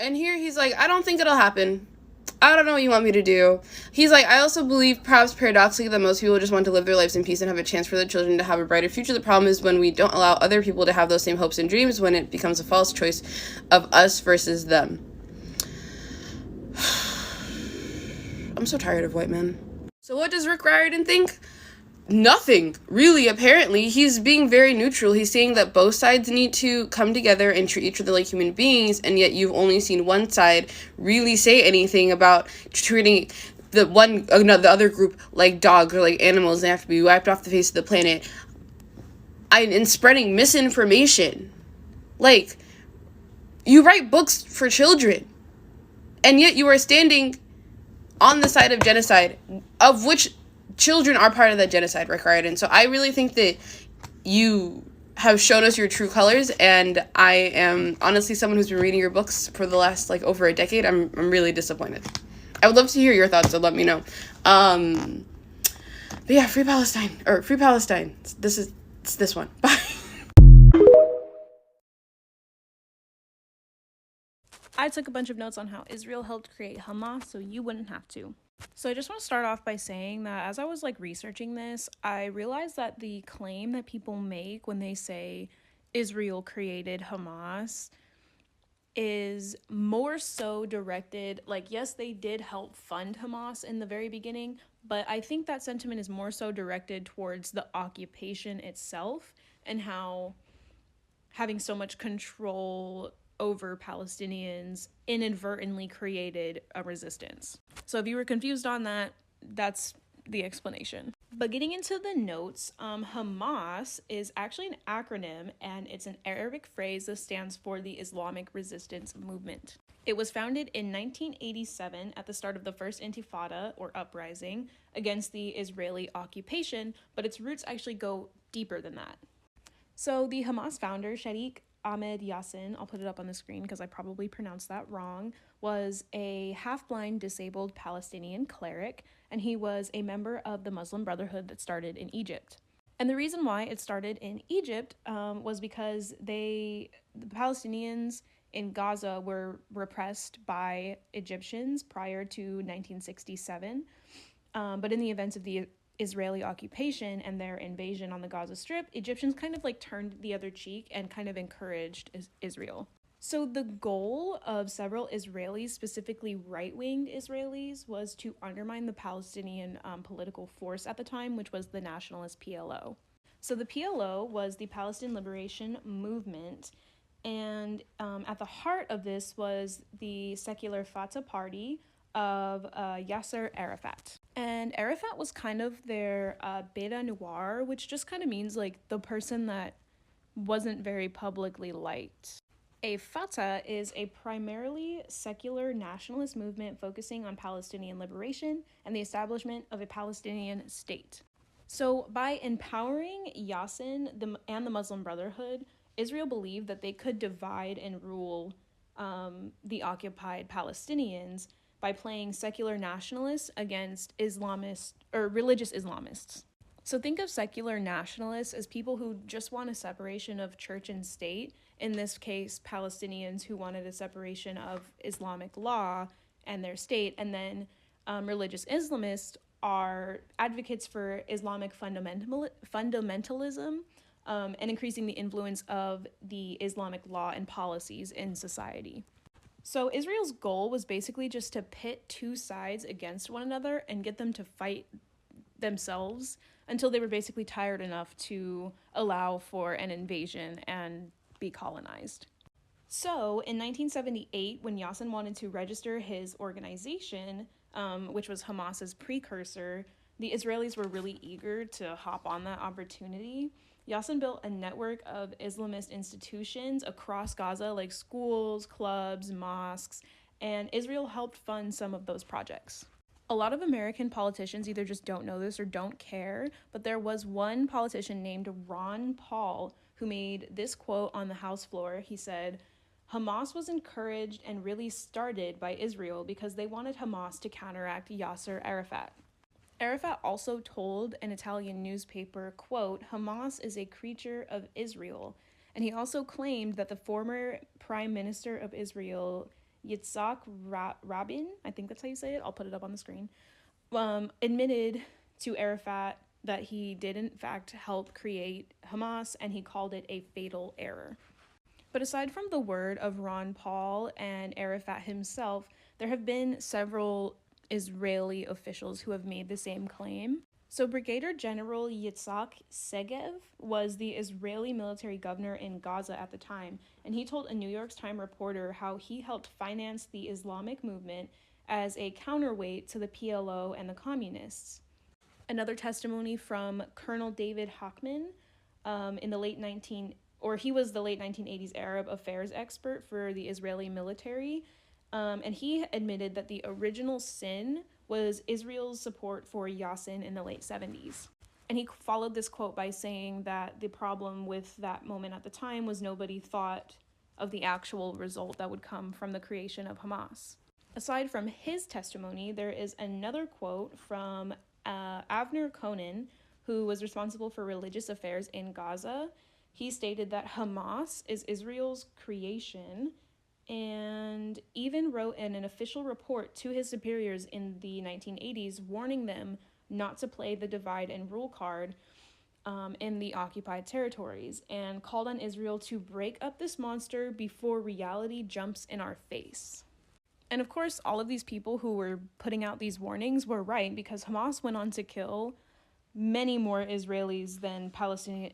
And here he's like, I don't think it'll happen. I don't know what you want me to do. He's like, I also believe, perhaps paradoxically, that most people just want to live their lives in peace and have a chance for their children to have a brighter future. The problem is when we don't allow other people to have those same hopes and dreams, when it becomes a false choice of us versus them. I'm so tired of white men. So what does Rick Riordan think? Nothing, really, apparently. He's being very neutral. He's saying that both sides need to come together and treat each other like human beings, and yet you've only seen one side really say anything about treating the other group like dogs or like animals. They have to be wiped off the face of the planet. And spreading misinformation. Like, you write books for children, and yet you are standing on the side of genocide, of which children are part of that genocide, Rick Riordan. So I really think that you have shown us your true colors, and I am honestly someone who's been reading your books for the last over a decade. I'm really disappointed. I would love to hear your thoughts, so let me know. But yeah, free Palestine. It's this one. Bye. I took a bunch of notes on how Israel helped create Hamas so you wouldn't have to. So I just want to start off by saying that as I was researching this, I realized that the claim that people make when they say Israel created Hamas is more so directed, yes, they did help fund Hamas in the very beginning, but I think that sentiment is more so directed towards the occupation itself and how having so much control over Palestinians inadvertently created a resistance. So if you were confused on that, that's the explanation. But getting into the notes, Hamas is actually an acronym, and it's an Arabic phrase that stands for the Islamic Resistance Movement. It was founded in 1987 at the start of the first Intifada, or uprising, against the Israeli occupation, but its roots actually go deeper than that. So the Hamas founder, Shaikh Ahmed Yassin, I'll put it up on the screen because I probably pronounced that wrong, was a half-blind disabled Palestinian cleric, and he was a member of the Muslim Brotherhood that started in Egypt. And the reason why it started in Egypt was because the Palestinians in Gaza were repressed by Egyptians prior to 1967. But in the events of the Israeli occupation and their invasion on the Gaza Strip, Egyptians kind of like turned the other cheek and kind of encouraged Israel. So the goal of several Israelis, specifically right-winged Israelis, was to undermine the Palestinian political force at the time, which was the nationalist PLO. So the PLO was the Palestine Liberation Movement, and at the heart of this was the secular Fatah party of Yasser Arafat. And Arafat was kind of their beta noir, which just kind of means like the person that wasn't very publicly liked. A Fatah is a primarily secular nationalist movement focusing on Palestinian liberation and the establishment of a Palestinian state. So by empowering Yassin and the Muslim Brotherhood, Israel believed that they could divide and rule the occupied Palestinians by playing secular nationalists against Islamist or religious Islamists. So think of secular nationalists as people who just want a separation of church and state, in this case, Palestinians who wanted a separation of Islamic law and their state, and then religious Islamists are advocates for Islamic fundamentalism and increasing the influence of the Islamic law and policies in society. So Israel's goal was basically just to pit two sides against one another and get them to fight themselves until they were basically tired enough to allow for an invasion and be colonized. So in 1978, when Yassin wanted to register his organization, which was Hamas's precursor, the Israelis were really eager to hop on that opportunity. Yassin built a network of Islamist institutions across Gaza, like schools, clubs, mosques, and Israel helped fund some of those projects. A lot of American politicians either just don't know this or don't care, but there was one politician named Ron Paul who made this quote on the House floor. He said, "Hamas was encouraged and really started by Israel because they wanted Hamas to counteract Yasser Arafat." Arafat also told an Italian newspaper, quote, "Hamas is a creature of Israel." And he also claimed that the former Prime Minister of Israel, Yitzhak Rabin, I think that's how you say it, I'll put it up on the screen, admitted to Arafat that he did in fact help create Hamas, and he called it a fatal error. But aside from the word of Ron Paul and Arafat himself, there have been several Israeli officials who have made the same claim. So Brigadier General Yitzhak Segev was the Israeli military governor in Gaza at the time, and he told a New York Times reporter how he helped finance the Islamic movement as a counterweight to the PLO and the communists. Another testimony from Colonel David Hochman in the he was the late 1980s Arab affairs expert for the Israeli military, and he admitted that the original sin was Israel's support for Yassin in the late 70s. And he followed this quote by saying that the problem with that moment at the time was nobody thought of the actual result that would come from the creation of Hamas. Aside from his testimony, there is another quote from Avner Conan, who was responsible for religious affairs in Gaza. He stated that Hamas is Israel's creation, and even wrote in an official report to his superiors in the 1980s warning them not to play the divide and rule card in the occupied territories, and called on Israel to break up this monster before reality jumps in our face. And of course, all of these people who were putting out these warnings were right, because Hamas went on to kill many more Israelis than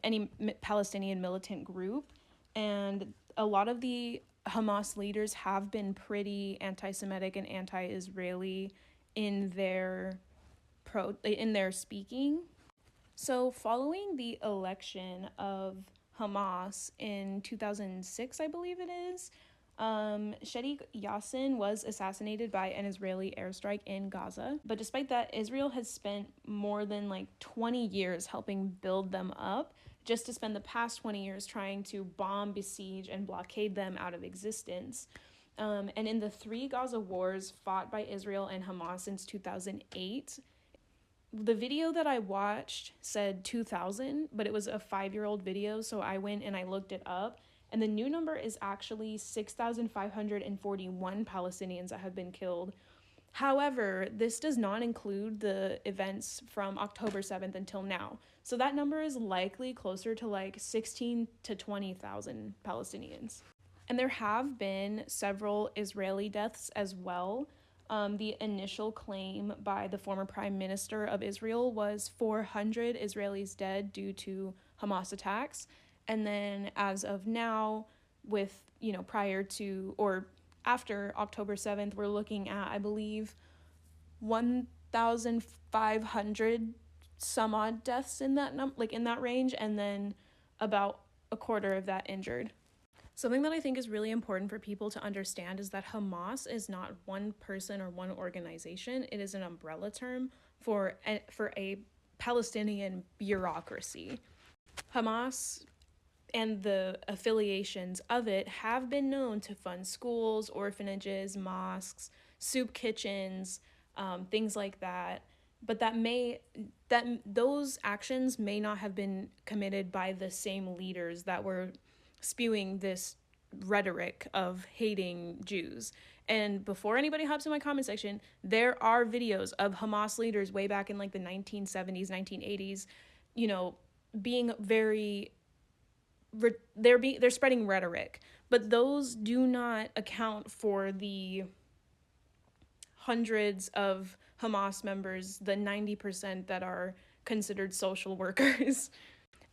any Palestinian militant group, and a lot of the Hamas leaders have been pretty anti-Semitic and anti-Israeli in their speaking. So following the election of Hamas in 2006, I believe it is, Sheikh Yassin was assassinated by an Israeli airstrike in Gaza. But despite that, Israel has spent more than 20 years helping build them up, just to spend the past 20 years trying to bomb, besiege, and blockade them out of existence. And in the 3 Gaza wars fought by Israel and Hamas since 2008, the video that I watched said 2,000, but it was a 5-year-old video, so I went and I looked it up, and the new number is actually 6,541 Palestinians that have been killed. However, this does not include the events from October 7th until now. So that number is likely closer to like 16 to 20,000 Palestinians. And there have been several Israeli deaths as well. The initial claim by the former prime minister of Israel was 400 Israelis dead due to Hamas attacks. And then as of now, with, prior to or after October 7th, we're looking at, I believe, 1,500 some odd deaths in that in that range, and then about a quarter of that injured. Something that I think is really important for people to understand is that Hamas is not one person or one organization. It is an umbrella term for a Palestinian bureaucracy. Hamas and the affiliations of it have been known to fund schools, orphanages, mosques, soup kitchens, things like that. But those actions may not have been committed by the same leaders that were spewing this rhetoric of hating Jews. And before anybody hops in my comment section, there are videos of Hamas leaders way back in like the 1970s, 1980s, being very they're spreading rhetoric, but those do not account for the hundreds of Hamas members, the 90% that are considered social workers.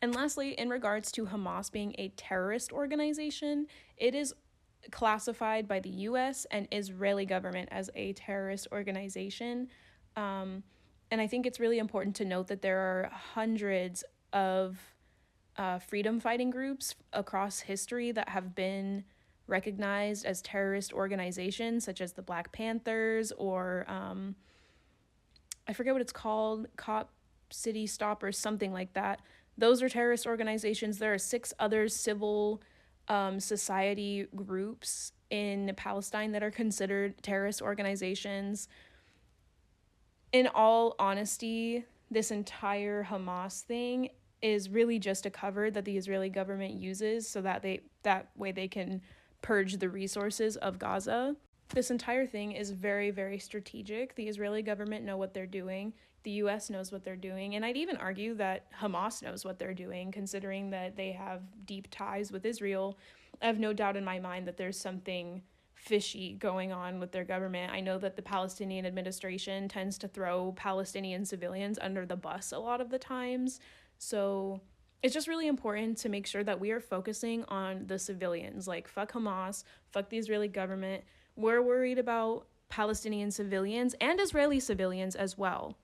And lastly, in regards to Hamas being a terrorist organization, it is classified by the US and Israeli government as a terrorist organization. And I think it's really important to note that there are hundreds of freedom fighting groups across history that have been recognized as terrorist organizations, such as the Black Panthers or I forget what it's called, Cop City Stoppers, something like that. Those are terrorist organizations. There are 6 other civil society groups in Palestine that are considered terrorist organizations. In all honesty, this entire Hamas thing is really just a cover that the Israeli government uses so that way they can purge the resources of Gaza. This entire thing is very, very strategic. The Israeli government know what they're doing. The US knows what they're doing. And I'd even argue that Hamas knows what they're doing, considering that they have deep ties with Israel. I have no doubt in my mind that there's something fishy going on with their government. I know that the Palestinian administration tends to throw Palestinian civilians under the bus a lot of the times. So it's just really important to make sure that we are focusing on the civilians. Like, fuck Hamas, fuck the Israeli government. We're worried about Palestinian civilians and Israeli civilians as well.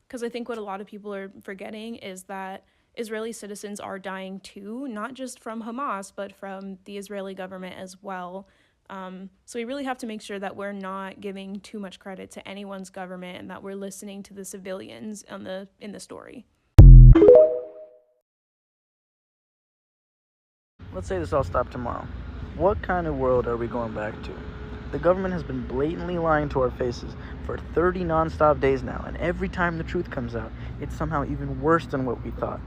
Because I think what a lot of people are forgetting is that Israeli citizens are dying too, not just from Hamas, but from the Israeli government as well. So we really have to make sure that we're not giving too much credit to anyone's government and that we're listening to the civilians in the story. Let's say this all stopped tomorrow. What kind of world are we going back to? The government has been blatantly lying to our faces for 30 non-stop days now, and every time the truth comes out, it's somehow even worse than what we thought.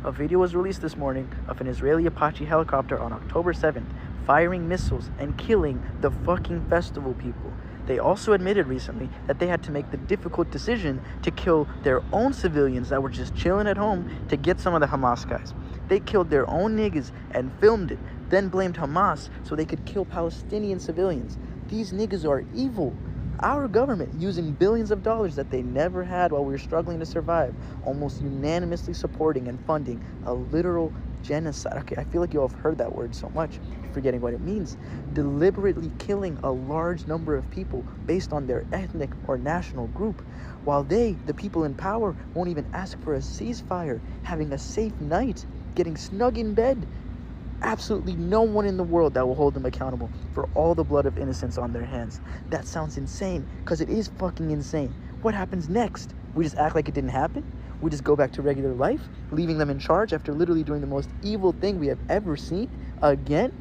A video was released this morning of an Israeli Apache helicopter on October 7th firing missiles and killing the fucking festival people. They also admitted recently that they had to make the difficult decision to kill their own civilians that were just chilling at home to get some of the Hamas guys. They killed their own niggas and filmed it, then blamed Hamas so they could kill Palestinian civilians. These niggas are evil. Our government, using billions of dollars that they never had while we were struggling to survive, almost unanimously supporting and funding a literal genocide. Okay, I feel like you all have heard that word so much, forgetting what it means. Deliberately killing a large number of people based on their ethnic or national group, while they, the people in power, won't even ask for a ceasefire, having a safe night, getting snug in bed. Absolutely no one in the world that will hold them accountable for all the blood of innocents on their hands. That sounds insane, because it is fucking insane. What happens next? We just act like it didn't happen? We just go back to regular life, leaving them in charge after literally doing the most evil thing we have ever seen? Again?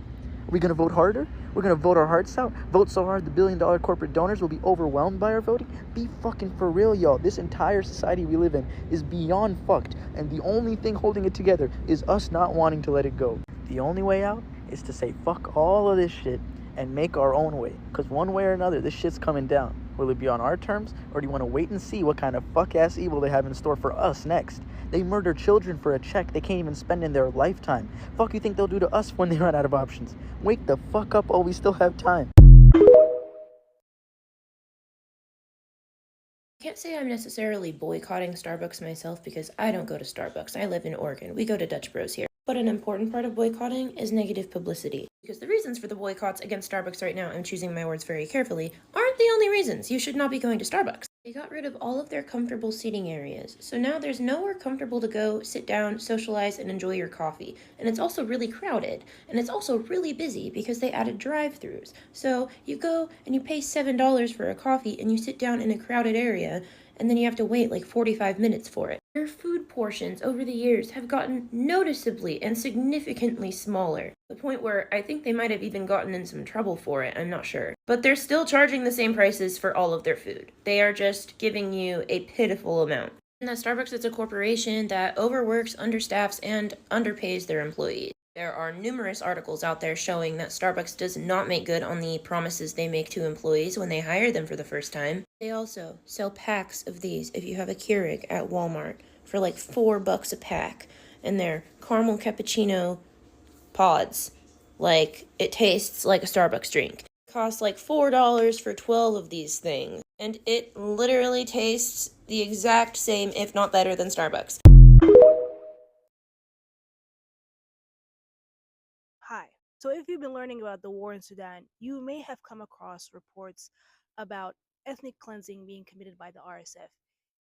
Are we gonna vote harder? We're gonna vote our hearts out? Vote so hard the billion-dollar corporate donors will be overwhelmed by our voting? Be fucking for real, y'all. This entire society we live in is beyond fucked, and the only thing holding it together is us not wanting to let it go. The only way out is to say fuck all of this shit and make our own way, because one way or another, this shit's coming down. Will it be on our terms, or do you want to wait and see what kind of fuck-ass evil they have in store for us next? They murder children for a check they can't even spend in their lifetime. Fuck you think they'll do to us when they run out of options? Wake the fuck up while we still have time. I can't say I'm necessarily boycotting Starbucks myself because I don't go to Starbucks. I live in Oregon. We go to Dutch Bros here. But an important part of boycotting is negative publicity. Because the reasons for the boycotts against Starbucks right now, I'm choosing my words very carefully, aren't the only reasons you should not be going to Starbucks. They got rid of all of their comfortable seating areas, so now there's nowhere comfortable to go, sit down, socialize, and enjoy your coffee. And it's also really crowded, and it's also really busy because they added drive-thrus. So you go and you pay $7 for a coffee and you sit down in a crowded area, and then you have to wait like 45 minutes for it. Their food portions over the years have gotten noticeably and significantly smaller, to the point where I think they might have even gotten in some trouble for it, I'm not sure. But they're still charging the same prices for all of their food. They are just giving you a pitiful amount. And that Starbucks is a corporation that overworks, understaffs, and underpays their employees. There are numerous articles out there showing that Starbucks does not make good on the promises they make to employees when they hire them for the first time. They also sell packs of these if you have a Keurig at Walmart for like $4 a pack. And they're caramel cappuccino pods. Like, it tastes like a Starbucks drink. It costs like $4 for 12 of these things. And it literally tastes the exact same, if not better, than Starbucks. Hi. So, if you've been learning about the war in Sudan, you may have come across reports about ethnic cleansing being committed by the RSF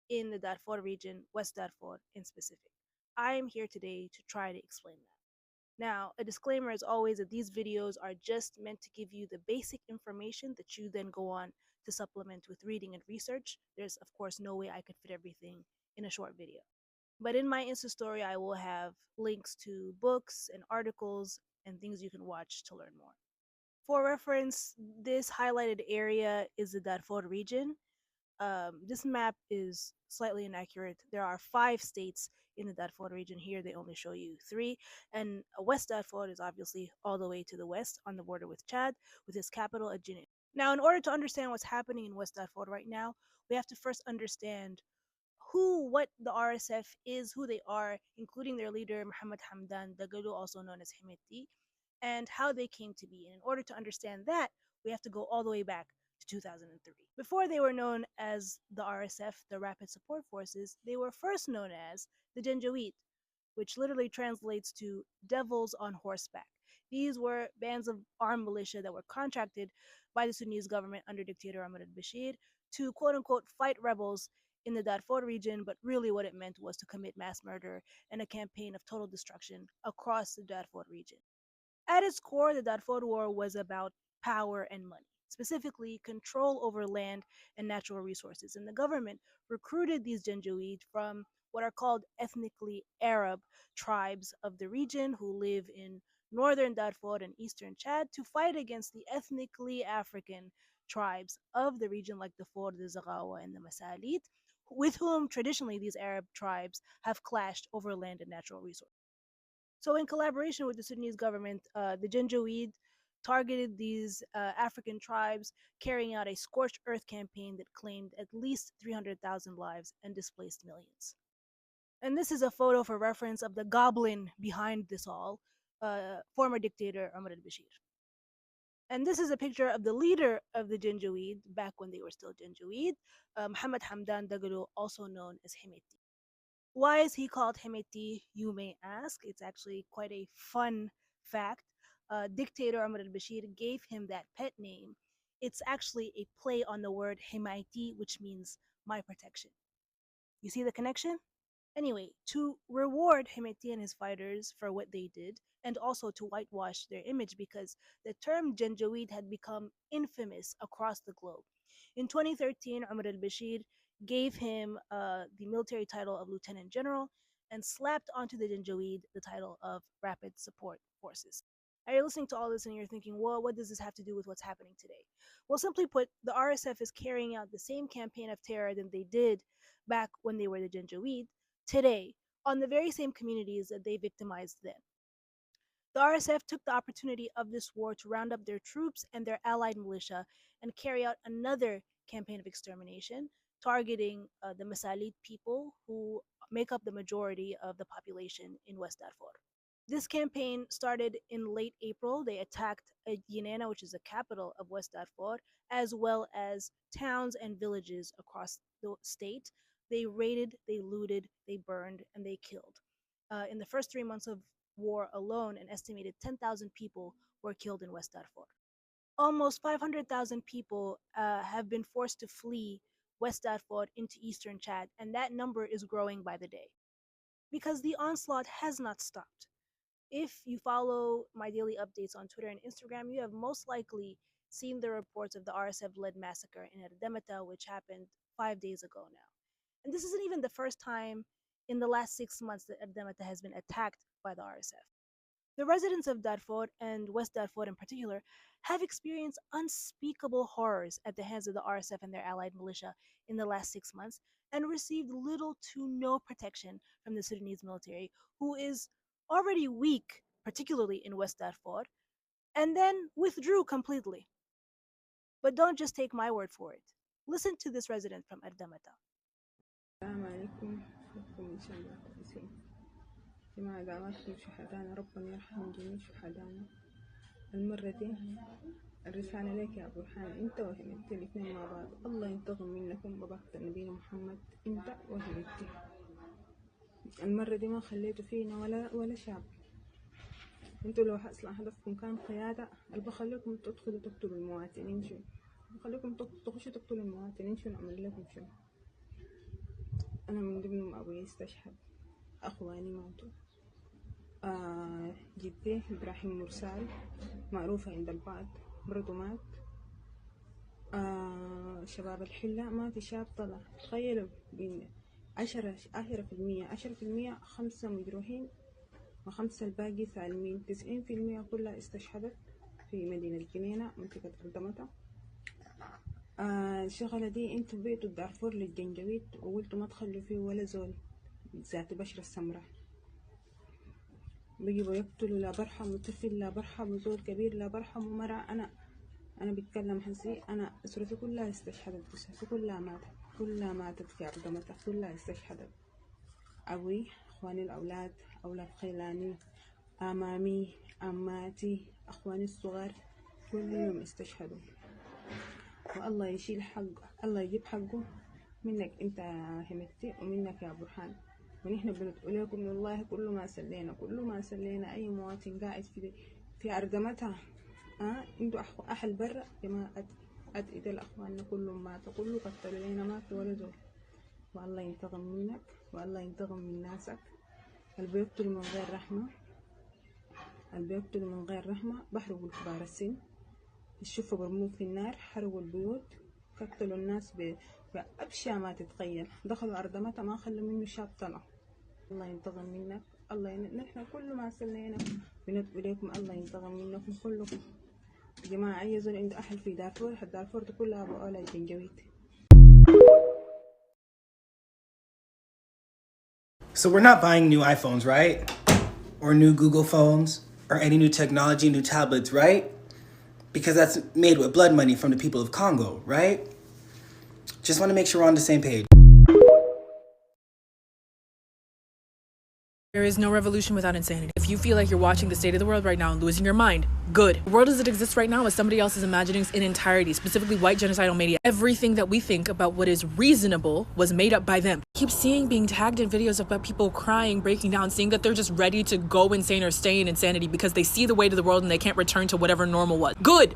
in the Darfur region, West Darfur in specific. I am here today to try to explain that. Now, a disclaimer as always that these videos are just meant to give you the basic information that you then go on to supplement with reading and research. There's, of course, no way I could fit everything in a short video. But in my Insta story, I will have links to books and articles and things you can watch to learn more. For reference, this highlighted area is the Darfur region. This map is slightly inaccurate. There are 5 states in the Darfur region. Here they only show you 3. And West Darfur is obviously all the way to the west on the border with Chad, with its capital at Jinit. Now, in order to understand what's happening in West Darfur right now, we have to first understand what the RSF is, who they are, including their leader, Mohammed Hamdan Dagalo, also known as Hemeti, and how they came to be. And in order to understand that, we have to go all the way back to 2003. Before they were known as the RSF, the Rapid Support Forces, they were first known as the Janjaweed, which literally translates to devils on horseback. These were bands of armed militia that were contracted by the Sudanese government under dictator Omar al-Bashir to quote unquote fight rebels in the Darfur region, but really what it meant was to commit mass murder and a campaign of total destruction across the Darfur region. At its core, the Darfur War was about power and money, specifically control over land and natural resources. And the government recruited these Janjaweed from what are called ethnically Arab tribes of the region who live in northern Darfur and eastern Chad to fight against the ethnically African tribes of the region like the Ford, the Zaghawa, and the Masalit, with whom traditionally these Arab tribes have clashed over land and natural resources. So, in collaboration with the Sudanese government, the Janjaweed targeted these African tribes, carrying out a scorched earth campaign that claimed at least 300,000 lives and displaced millions. And this is a photo for reference of the goblin behind this all, former dictator Omar al-Bashir. And this is a picture of the leader of the Janjaweed back when they were still Janjaweed, Mohammed Hamdan Dagalo, also known as Hemeti. Why is he called Hemeti, you may ask? It's actually quite a fun fact. Dictator Omar al-Bashir gave him that pet name. It's actually a play on the word Hemaiti, which means my protection. You see the connection? Anyway, to reward Hemeti and his fighters for what they did, and also to whitewash their image because the term Janjaweed had become infamous across the globe. In 2013, Omar al-Bashir gave him the military title of Lieutenant General and slapped onto the Janjaweed the title of Rapid Support Forces. Now you're listening to all this and you're thinking, well, what does this have to do with what's happening today? Well, simply put, the RSF is carrying out the same campaign of terror that they did back when they were the Janjaweed today on the very same communities that they victimized then. The RSF took the opportunity of this war to round up their troops and their allied militia and carry out another campaign of extermination targeting the Masalit people who make up the majority of the population in West Darfur. This campaign started in late April. They attacked Yenena, which is the capital of West Darfur, as well as towns and villages across the state. They raided, they looted, they burned, and they killed. In the first 3 months of war alone, an estimated 10,000 people were killed in West Darfur. Almost 500,000 people have been forced to flee West Darfur into eastern Chad, and that number is growing by the day because the onslaught has not stopped. If you follow my daily updates on Twitter and Instagram, you have most likely seen the reports of the RSF-led massacre in Erdemata, which happened 5 days ago now. And this isn't even the first time in the last 6 months that Erdemata has been attacked by the RSF. The residents of Darfur and West Darfur in particular have experienced unspeakable horrors at the hands of the RSF and their allied militia in the last 6 months and received little to no protection from the Sudanese military, who is already weak, particularly in West Darfur, and then withdrew completely. But don't just take my word for it. Listen to this resident from Erdemata. جماعة دعواتكم شهدانا ربنا يرحم جميع شهدانا المرة دي الرسالة لك يا برهان انت وهمت الاثنين مع بعض الله ينتقم منكم ببركة نبينا محمد انت وهمت المرة دي ما خليتوا فينا ولا شعب انتوا لو اصلا هدفكم كان قيادة بخليكم تدخلوا تقتلوا المواطنين شو بخليكم تخشوا تقتلوا المواطنين شو نعمل لكم شو انا من ضمنهم ابوي استشهد اخواني ماتوا جدي إبراهيم مرسال معروفة عند البعض برضو مات شباب الحلة مات شاب طلع تخيلوا بين 10% 5 مجروحين و5 الباقي سالمين 90% كلها استشهدت في مدينة الجنينة منطقة أردمتا الشغلة دي انتوا بيتوا الدارفور للجنجويد وقلتوا ما تخلوا فيه ولا زول ذات بشرة السمراء بيجوا يقتلوا لا برحم وطفل لا برحم وزول كبير لا برحم ومرأة أنا بتكلم حسي أنا أسرتي كلها استشهدت أسرتي كلها ماتت في عردمتها كلها استشهدت أبوي أخواني الأولاد أولاد خيلاني أمامي أماتي أخواني الصغار كلهم استشهدوا والله يشيل حقه الله يجيب حقه منك أنت همتي ومنك يا برهان ونحن بنقول لكم والله كل ما سلينا أي مواطن قاعد في أردمتها انتوا أهل برا جماعة إذا الأخوان كلهم ماتوا كله قتلوا لنا ماتوا ولا زول والله ينتقم منك والله ينتقم من ناسك اللي بيقتلوا من غير رحمة بحرقوا كبار السن الشفة برموه في النار حرقوا البيوت قتلوا الناس بأبشع ما تتخيل دخلوا أردمتها ما خلوا منه شاب طلع الله ينتقم منك نحن كل ما سلينا بندعو إليكم الله ينتقم منكم كلكم جماعة أي زول عنده أهل في دارفور دارفور كلها بقولها الجنجويد. So we're not buying new iPhones, right? Or new Google phones, or any new technology, new tablets, right? Because that's made with blood money from the people of Congo, right? Just want to make sure we're on the same page. There is no revolution without insanity. If you feel like you're watching the state of the world right now and losing your mind, good. The world as it exists right now is somebody else's imaginings in entirety, specifically white genocidal media. Everything that we think about what is reasonable was made up by them. I keep seeing being tagged in videos about people crying, breaking down, seeing that they're just ready to go insane or stay in insanity because they see the weight of the world and they can't return to whatever normal was. Good.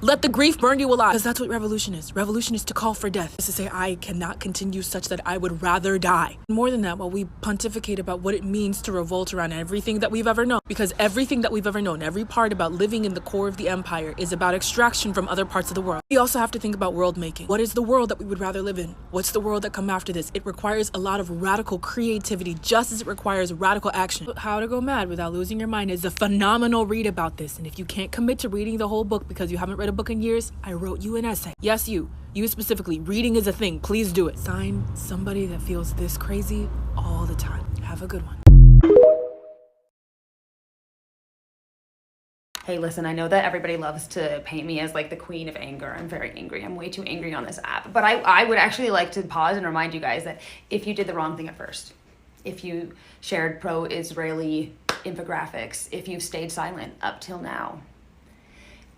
Let the grief burn you alive. Because that's what revolution is. Revolution is to call for death. It's to say, I cannot continue such that I would rather die. More than that, while we pontificate about what it means to revolt around everything that we've ever known, because everything that we've ever known, every part about living in the core of the empire is about extraction from other parts of the world. We also have to think about world making. What is the world that we would rather live in? What's the world that come after this? It requires a lot of radical creativity, just as it requires radical action. How to Go Mad Without Losing Your Mind is a phenomenal read about this. And if you can't commit to reading the whole book because you haven't read a book in years, I wrote you an essay. Yes, you specifically. Reading is a thing. Please do it. Signed, somebody that feels this crazy all the time. Have a good one. Hey, listen, I know that everybody loves to paint me as like the queen of anger. I'm very angry. I'm way too angry on this app. But I would actually like to pause and remind you guys that if you did the wrong thing at first, if you shared pro-Israeli infographics, if you've stayed silent up till now,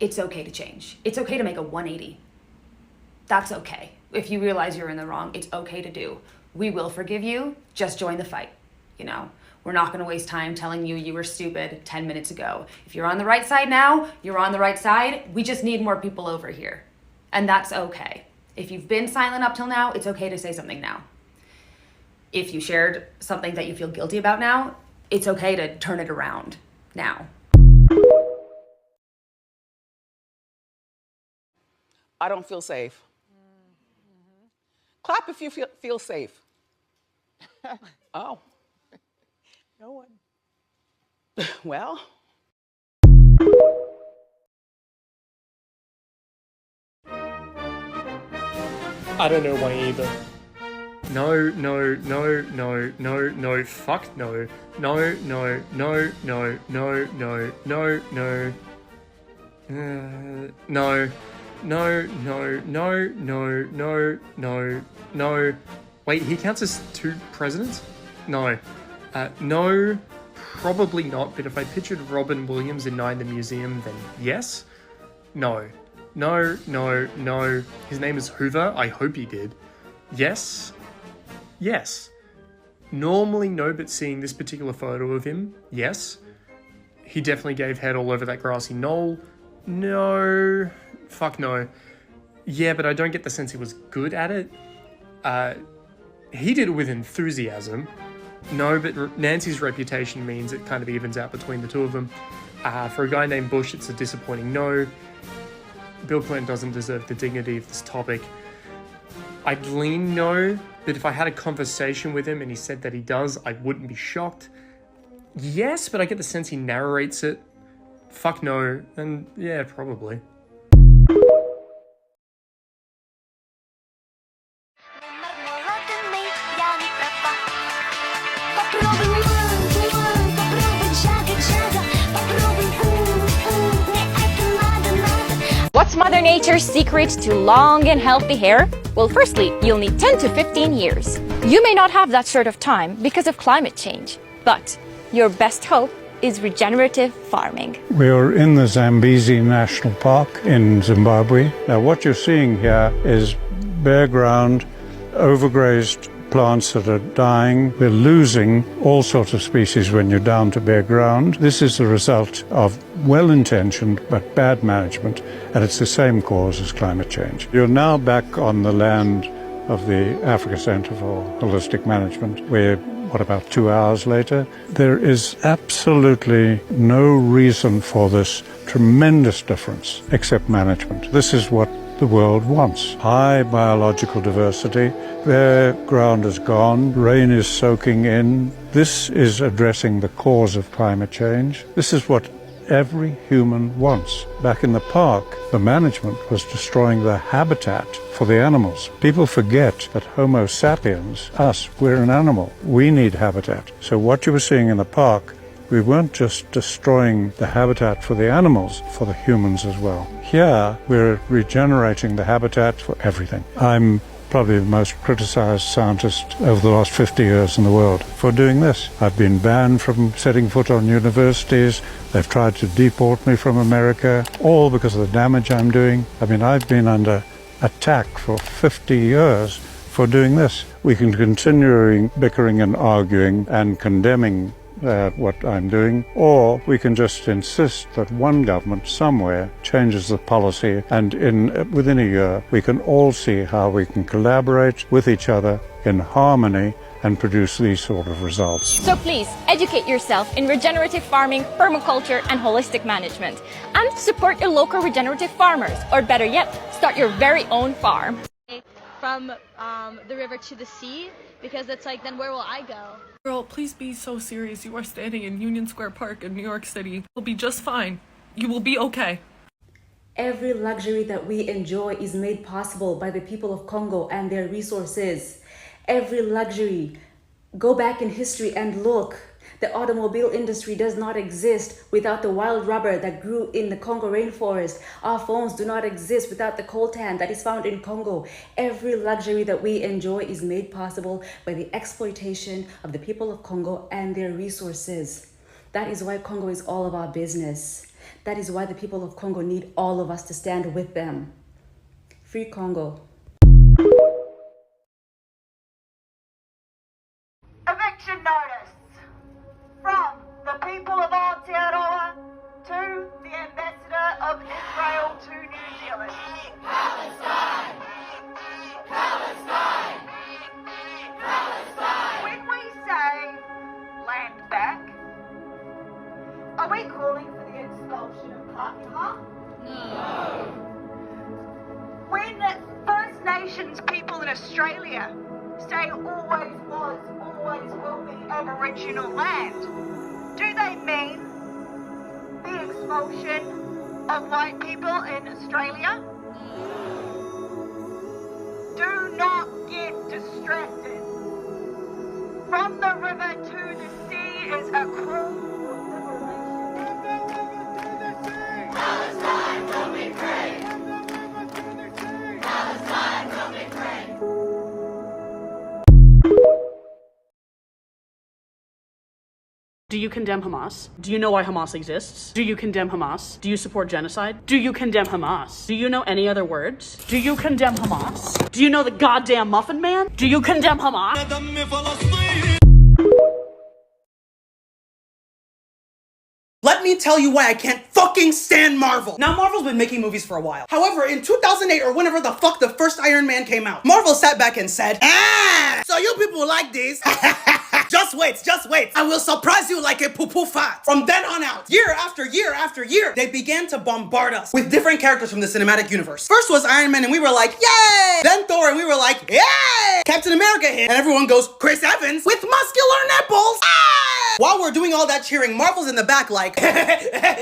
it's okay to change. It's okay to make a 180. That's okay. If you realize you're in the wrong, it's okay to do. We will forgive you. Just join the fight, you know? We're not going to waste time telling you you were stupid 10 minutes ago. If you're on the right side now, you're on the right side. We just need more people over here. And that's okay. If you've been silent up till now, it's okay to say something now. If you shared something that you feel guilty about now, it's okay to turn it around now. I don't feel safe. Clap if you feel safe. Oh. No one. Well. I don't know why either. No, no, no, no, no, no, fuck no. No, no, no, no, no, no, no, no. No. No, no, no, no, no, no, no. Wait, he counts as 2 presidents? No. No, probably not, but if I pictured Robin Williams in Night in the Museum, then yes. No. No, no, no. His name is Hoover. I hope he did. Yes. Yes. Normally no, but seeing this particular photo of him, yes. He definitely gave head all over that grassy knoll. No. Fuck no. Yeah, but I don't get the sense he was good at it. He did it with enthusiasm. No, but Nancy's reputation means it kind of evens out between the two of them. For a guy named Bush, it's a disappointing no. Bill Clinton doesn't deserve the dignity of this topic. I'd lean no, but if I had a conversation with him and he said that he does, I wouldn't be shocked. Yes, but I get the sense he narrates it. Fuck no, and yeah, probably. What's Mother Nature's secret to long and healthy hair? Well, firstly, you'll need 10 to 15 years. You may not have that sort of time because of climate change, but your best hope is regenerative farming. We are in the Zambezi National Park in Zimbabwe. Now, what you're seeing here is bare ground, overgrazed plants that are dying. We're losing all sorts of species when you're down to bare ground. This is the result of well-intentioned but bad management, and it's the same cause as climate change. You're now back on the land of the Africa Centre for Holistic Management, where, about 2 hours later, there is absolutely no reason for this tremendous difference except management. This is what the world wants. High biological diversity, bare ground is gone, rain is soaking in. This is addressing the cause of climate change. This is what every human wants. Back in the park, the management was destroying the habitat for the animals. People forget that Homo sapiens, us, we're an animal. We need habitat. So what you were seeing in the park, we weren't just destroying the habitat for the animals, for the humans as well. Here, we're regenerating the habitat for everything. I'm probably the most criticized scientist over the last 50 years in the world for doing this. I've been banned from setting foot on universities. They've tried to deport me from America, all because of the damage I'm doing. I mean, I've been under attack for 50 years for doing this. We can continue bickering and arguing and condemning what I'm doing, or we can just insist that one government somewhere changes the policy, and within a year we can all see how we can collaborate with each other in harmony and produce these sort of results. So please, educate yourself in regenerative farming, permaculture, and holistic management. And support your local regenerative farmers, or better yet, start your very own farm. From the river to the sea, because it's like, then where will I go? Girl, please be so serious. You are standing in Union Square Park in New York City. You'll be just fine. You will be okay. Every luxury that we enjoy is made possible by the people of Congo and their resources. Every luxury. Go back in history and look. The automobile industry does not exist without the wild rubber that grew in the Congo rainforest. Our phones do not exist without the coltan that is found in Congo. Every luxury that we enjoy is made possible by the exploitation of the people of Congo and their resources. That is why Congo is all of our business. That is why the people of Congo need all of us to stand with them. Free Congo. Eviction notice from the people of Aotearoa to the ambassador of Israel to New Zealand. Palestine! Palestine! Palestine! When we say land back, are we calling for the expulsion of Pākehā? No. When First Nations people in Australia say always was, always will be Aboriginal land, do they mean the expulsion of white people in Australia? Do not get distracted. From the river to the sea is a call for liberation. Palestine will be free. Palestine will be free. Do you condemn Hamas? Do you know why Hamas exists? Do you condemn Hamas? Do you support genocide? Do you condemn Hamas? Do you know any other words? Do you condemn Hamas? Do you know the goddamn Muffin Man? Do you condemn Hamas? Let me tell you why I can't fucking stand Marvel. Now, Marvel's been making movies for a while. However, in 2008 or whenever the fuck the first Iron Man came out, Marvel sat back and said, so you people like this? Just wait. I will surprise you like a poo-poo fat. From then on out, year after year after year, they began to bombard us with different characters from the cinematic universe. First was Iron Man and we were like, yay! Then Thor and we were like, yay! Captain America hit and everyone goes, Chris Evans with muscular nipples! While we're doing all that cheering, Marvel's in the back like,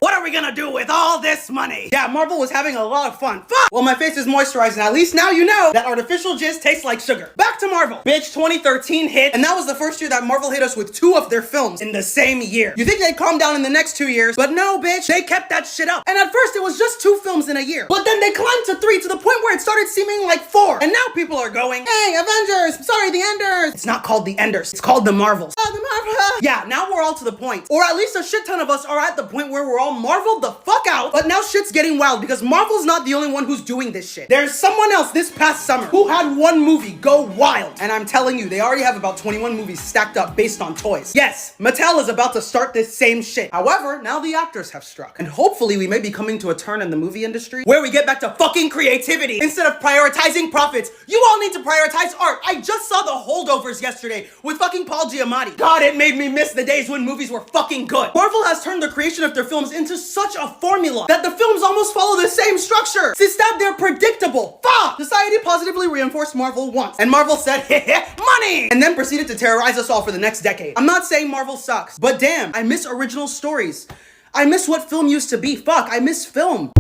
what are we gonna do with all this money? Yeah, Marvel was having a lot of fun. Fuck! Well, my face is moisturized and at least now you know that artificial jizz tastes like sugar. Back to Marvel. Bitch, 2013 hit, and that was the first year that Marvel hit us with 2 of their films in the same year. You think they'd calm down in the next 2 years, but no, bitch, they kept that shit up. And at first it was just 2 films in a year, but then they climbed to 3 to the point where it started seeming like 4. And now people are going, hey, Avengers, sorry, the Enders. It's not called the Enders, it's called the Marvels. The Marvel. Yeah, now we're all to the point, or at least a shit ton of us are at the point where we're all Marveled the fuck out. But now shit's getting wild because Marvel's not the only one who's doing this shit. There's someone else this past summer who had 1 movie go wild, and I'm telling you, they already have about 21 movies stacked up based on toys. Yes, Mattel is about to start this same shit. However, now the actors have struck, and hopefully we may be coming to a turn in the movie industry where we get back to fucking creativity instead of prioritizing profits. You all need to prioritize art. I just saw The Holdovers yesterday with fucking Paul Giamatti. God, it made me miss the days when movies were fucking good. Marvel has turned the creation of their films into such a formula that the films almost follow the same structure. Since that they're predictable. Fuck! Society positively reinforced Marvel once, and Marvel said, money! And then proceeded to terrorize us all for the next decade. I'm not saying Marvel sucks, but damn, I miss original stories. I miss what film used to be. Fuck, I miss film.